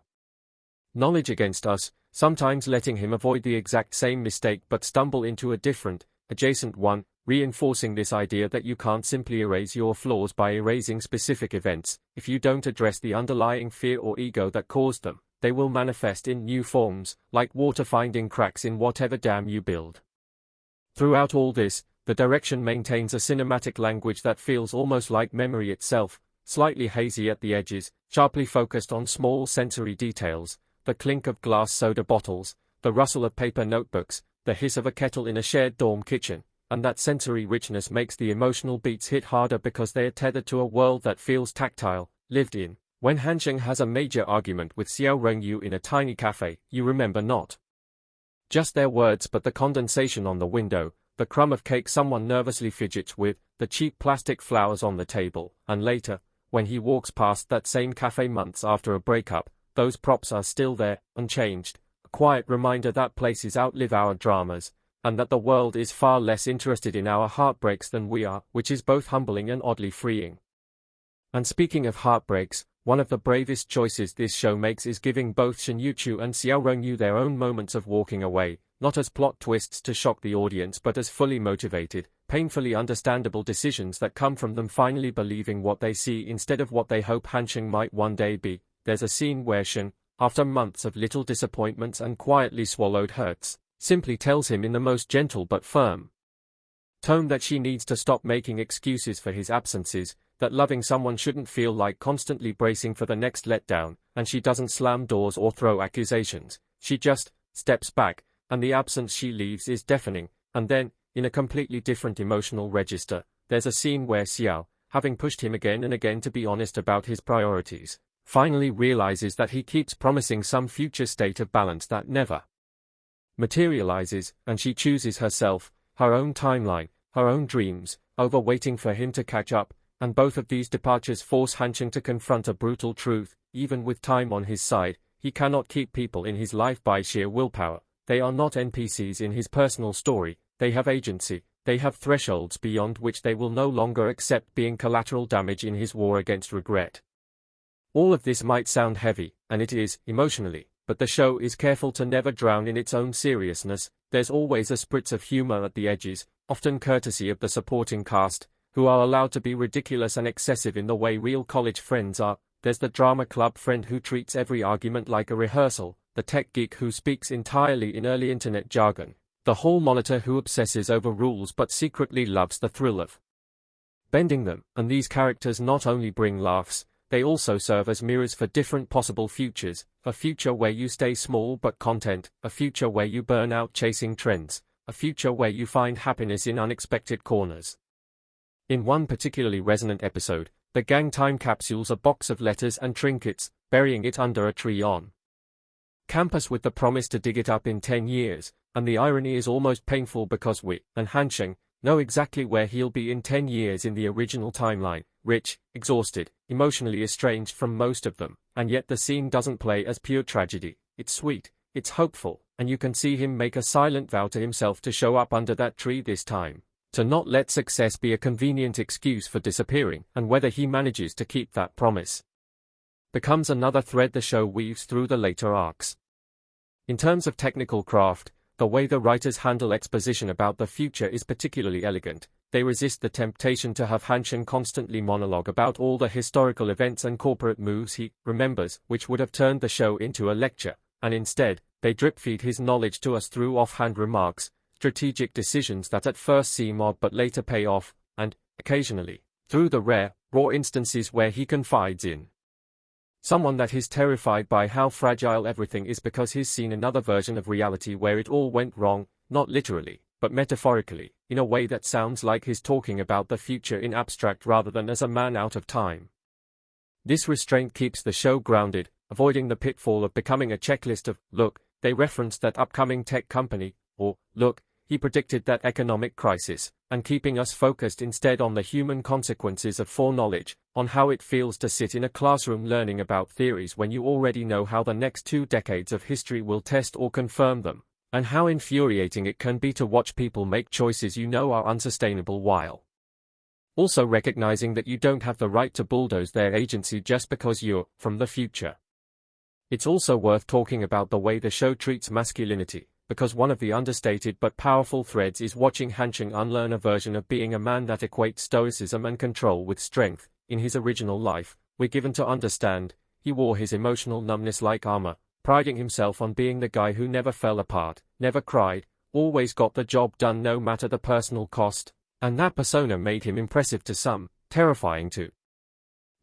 knowledge against us, sometimes letting him avoid the exact same mistake but stumble into a different, adjacent one, reinforcing this idea that you can't simply erase your flaws by erasing specific events. If you don't address the underlying fear or ego that caused them, they will manifest in new forms, like water finding cracks in whatever dam you build. Throughout all this, the direction maintains a cinematic language that feels almost like memory itself, slightly hazy at the edges, sharply focused on small sensory details, the clink of glass soda bottles, the rustle of paper notebooks, the hiss of a kettle in a shared dorm kitchen, and that sensory richness makes the emotional beats hit harder because they are tethered to a world that feels tactile, lived in. When Han Sheng has a major argument with Xiao Rongyu in a tiny cafe, you remember not just their words but the condensation on the window, the crumb of cake someone nervously fidgets with, the cheap plastic flowers on the table, and later, when he walks past that same cafe months after a breakup, those props are still there, unchanged, a quiet reminder that places outlive our dramas, and that the world is far less interested in our heartbreaks than we are, which is both humbling and oddly freeing. And speaking of heartbreaks, one of the bravest choices this show makes is giving both Shen Yuchu and Xiao Rongyu their own moments of walking away, not as plot twists to shock the audience but as fully motivated, painfully understandable decisions that come from them finally believing what they see instead of what they hope Han Sheng might one day be. There's a scene where Shen, after months of little disappointments and quietly swallowed hurts, simply tells him in the most gentle but firm tone that she needs to stop making excuses for his absences, that loving someone shouldn't feel like constantly bracing for the next letdown, and she doesn't slam doors or throw accusations, she just steps back, and the absence she leaves is deafening. And then, in a completely different emotional register, there's a scene where Xiao, having pushed him again and again to be honest about his priorities, finally realizes that he keeps promising some future state of balance that never materializes, and she chooses herself, her own timeline, her own dreams, over waiting for him to catch up, and both of these departures force Han Sheng to confront a brutal truth. Even with time on his side, he cannot keep people in his life by sheer willpower. They are not NPCs in his personal story, they have agency, they have thresholds beyond which they will no longer accept being collateral damage in his war against regret. All of this might sound heavy, and it is, emotionally, but the show is careful to never drown in its own seriousness. There's always a spritz of humor at the edges, often courtesy of the supporting cast, who are allowed to be ridiculous and excessive in the way real college friends are. There's the drama club friend who treats every argument like a rehearsal, the tech geek who speaks entirely in early internet jargon, the hall monitor who obsesses over rules but secretly loves the thrill of bending them, and these characters not only bring laughs, they also serve as mirrors for different possible futures, a future where you stay small but content, a future where you burn out chasing trends, a future where you find happiness in unexpected corners. In one particularly resonant episode, the gang time capsules a box of letters and trinkets, burying it under a tree on campus with the promise to dig it up in 10 years, and the irony is almost painful because we, and Han Sheng, know exactly where he'll be in 10 years in the original timeline, rich, exhausted, emotionally estranged from most of them, and yet the scene doesn't play as pure tragedy. It's sweet, it's hopeful, and you can see him make a silent vow to himself to show up under that tree this time, to not let success be a convenient excuse for disappearing, and whether he manages to keep that promise becomes another thread the show weaves through the later arcs. In terms of technical craft, the way the writers handle exposition about the future is particularly elegant. They resist the temptation to have Han Sheng constantly monologue about all the historical events and corporate moves he remembers, which would have turned the show into a lecture, and instead, they drip-feed his knowledge to us through offhand remarks, strategic decisions that at first seem odd but later pay off, and, occasionally, through the rare, raw instances where he confides in someone that is terrified by how fragile everything is because he's seen another version of reality where it all went wrong, not literally, but metaphorically, in a way that sounds like he's talking about the future in abstract rather than as a man out of time. This restraint keeps the show grounded, avoiding the pitfall of becoming a checklist of, look, they referenced that upcoming tech company, or, look, he predicted that economic crisis, and keeping us focused instead on the human consequences of foreknowledge, on how it feels to sit in a classroom learning about theories when you already know how the next 2 decades of history will test or confirm them, and how infuriating it can be to watch people make choices you know are unsustainable while Also recognizing that you don't have the right to bulldoze their agency just because you're from the future. It's also worth talking about the way the show treats masculinity, because one of the understated but powerful threads is watching Hancheng unlearn a version of being a man that equates stoicism and control with strength. In his original life, we're given to understand, he wore his emotional numbness like armor, priding himself on being the guy who never fell apart, never cried, always got the job done no matter the personal cost. And that persona made him impressive to some, terrifying to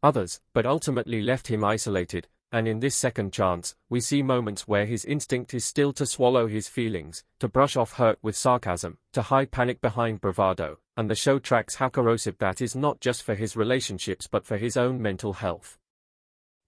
others, but ultimately left him isolated. And in this second chance, we see moments where his instinct is still to swallow his feelings, to brush off hurt with sarcasm, to hide panic behind bravado, and the show tracks how corrosive that is not just for his relationships but for his own mental health.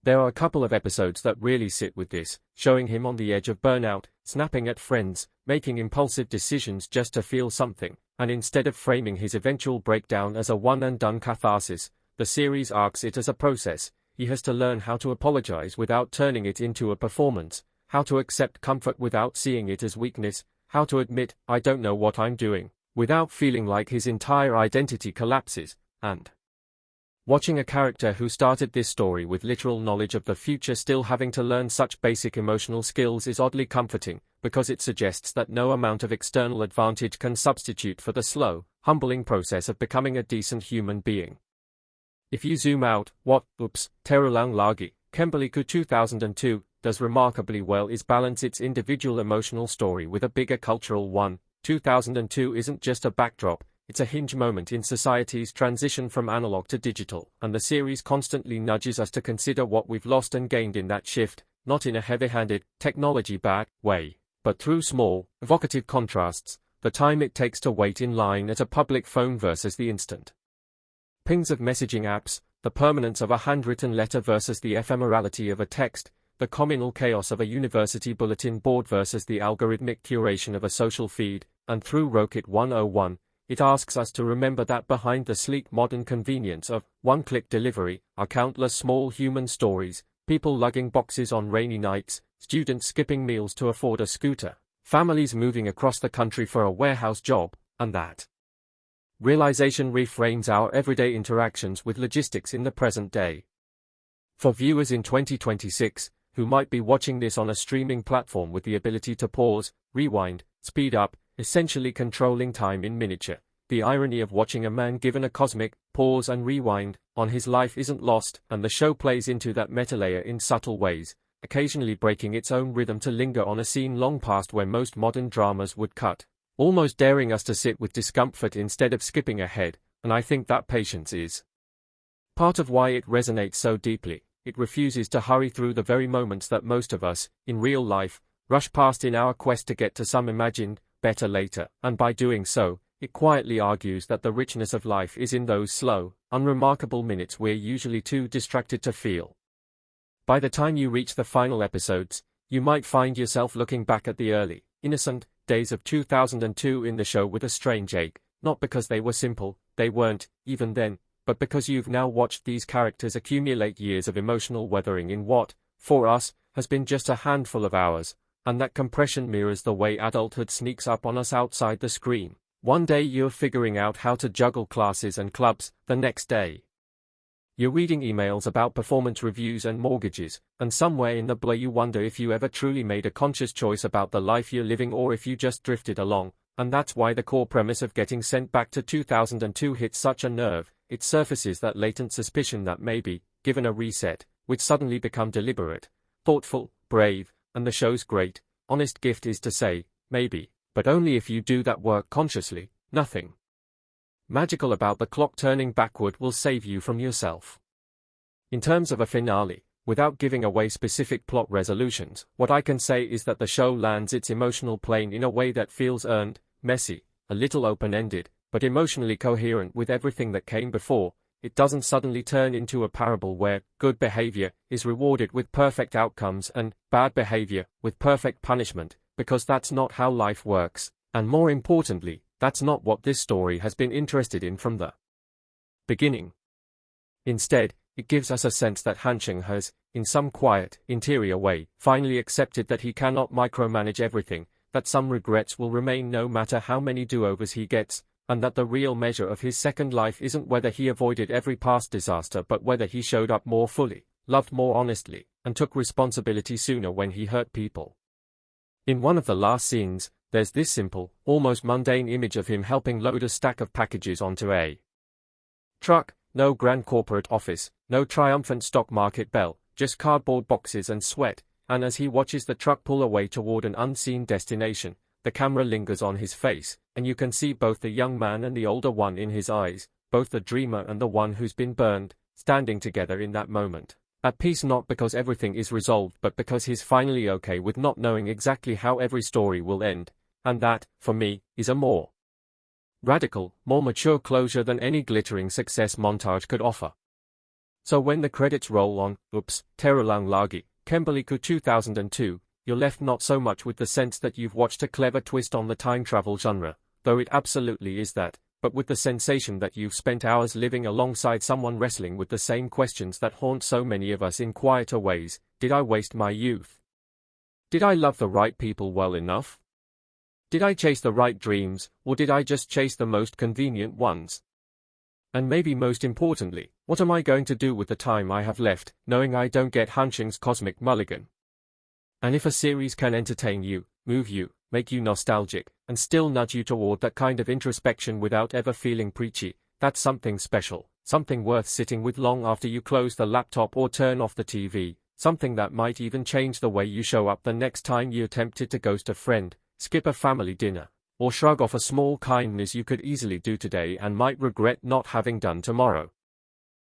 There are a couple of episodes that really sit with this, showing him on the edge of burnout, snapping at friends, making impulsive decisions just to feel something, and instead of framing his eventual breakdown as a one-and-done catharsis, the series arcs it as a process. He has to learn how to apologize without turning it into a performance, how to accept comfort without seeing it as weakness, how to admit, I don't know what I'm doing, without feeling like his entire identity collapses, and watching a character who started this story with literal knowledge of the future still having to learn such basic emotional skills is oddly comforting, because it suggests that no amount of external advantage can substitute for the slow, humbling process of becoming a decent human being. If you zoom out, what Terulang lagi, Kembali 2002, does remarkably well is balance its individual emotional story with a bigger cultural one. 2002 isn't just a backdrop, it's a hinge moment in society's transition from analog to digital, and the series constantly nudges us to consider what we've lost and gained in that shift, not in a heavy-handed, technology-bad way, but through small, evocative contrasts, the time it takes to wait in line at a public phone versus the instant pings of messaging apps, the permanence of a handwritten letter versus the ephemerality of a text, the communal chaos of a university bulletin board versus the algorithmic curation of a social feed, and through Rocket 101, it asks us to remember that behind the sleek modern convenience of one-click delivery are countless small human stories, people lugging boxes on rainy nights, students skipping meals to afford a scooter, families moving across the country for a warehouse job, and that realization reframes our everyday interactions with logistics in the present day. For viewers in 2026, who might be watching this on a streaming platform with the ability to pause, rewind, speed up, essentially controlling time in miniature, the irony of watching a man given a cosmic pause and rewind on his life isn't lost, and the show plays into that metalayer in subtle ways, occasionally breaking its own rhythm to linger on a scene long past where most modern dramas would cut, almost daring us to sit with discomfort instead of skipping ahead, and I think that patience is part of why it resonates so deeply. It refuses to hurry through the very moments that most of us, in real life, rush past in our quest to get to some imagined, better later, and by doing so, it quietly argues that the richness of life is in those slow, unremarkable minutes we're usually too distracted to feel. By the time you reach the final episodes, you might find yourself looking back at the early, innocent days of 2002 in the show with a strange ache, not because they were simple, they weren't, even then, but because you've now watched these characters accumulate years of emotional weathering in what, for us, has been just a handful of hours, and that compression mirrors the way adulthood sneaks up on us outside the screen. One day you're figuring out how to juggle classes and clubs, the next day you're reading emails about performance reviews and mortgages, and somewhere in the blur you wonder if you ever truly made a conscious choice about the life you're living or if you just drifted along, and that's why the core premise of getting sent back to 2002 hits such a nerve. It surfaces that latent suspicion that maybe, given a reset, we'd suddenly become deliberate, thoughtful, brave, and the show's great, honest gift is to say, maybe, but only if you do that work consciously. Nothing magical about the clock turning backward will save you from yourself. In terms of a finale, without giving away specific plot resolutions, what I can say is that the show lands its emotional plane in a way that feels earned, messy, a little open-ended, but emotionally coherent with everything that came before. It doesn't suddenly turn into a parable where good behavior is rewarded with perfect outcomes and bad behavior with perfect punishment, because that's not how life works, and more importantly, that's not what this story has been interested in from the beginning. Instead, it gives us a sense that Hancheng has, in some quiet, interior way, finally accepted that he cannot micromanage everything, that some regrets will remain no matter how many do-overs he gets, and that the real measure of his second life isn't whether he avoided every past disaster but whether he showed up more fully, loved more honestly, and took responsibility sooner when he hurt people. In one of the last scenes, there's this simple, almost mundane image of him helping load a stack of packages onto a truck. No grand corporate office, no triumphant stock market bell, just cardboard boxes and sweat, and as he watches the truck pull away toward an unseen destination, the camera lingers on his face, and you can see both the young man and the older one in his eyes, both the dreamer and the one who's been burned, standing together in that moment. At peace not because everything is resolved but because he's finally okay with not knowing exactly how every story will end, and that, for me, is a more radical, more mature closure than any glittering success montage could offer. So when the credits roll on, oops, Terulang lagi, Kembali 2002, you're left not so much with the sense that you've watched a clever twist on the time travel genre, though it absolutely is that, but with the sensation that you've spent hours living alongside someone wrestling with the same questions that haunt so many of us in quieter ways. Did I waste my youth? Did I love the right people well enough? Did I chase the right dreams, or did I just chase the most convenient ones? And maybe most importantly, what am I going to do with the time I have left, knowing I don't get Hunching's cosmic mulligan? And if a series can entertain you, move you, make you nostalgic, and still nudge you toward that kind of introspection without ever feeling preachy, that's something special, something worth sitting with long after you close the laptop or turn off the TV, something that might even change the way you show up the next time you're tempted to ghost a friend, skip a family dinner, or shrug off a small kindness you could easily do today and might regret not having done tomorrow.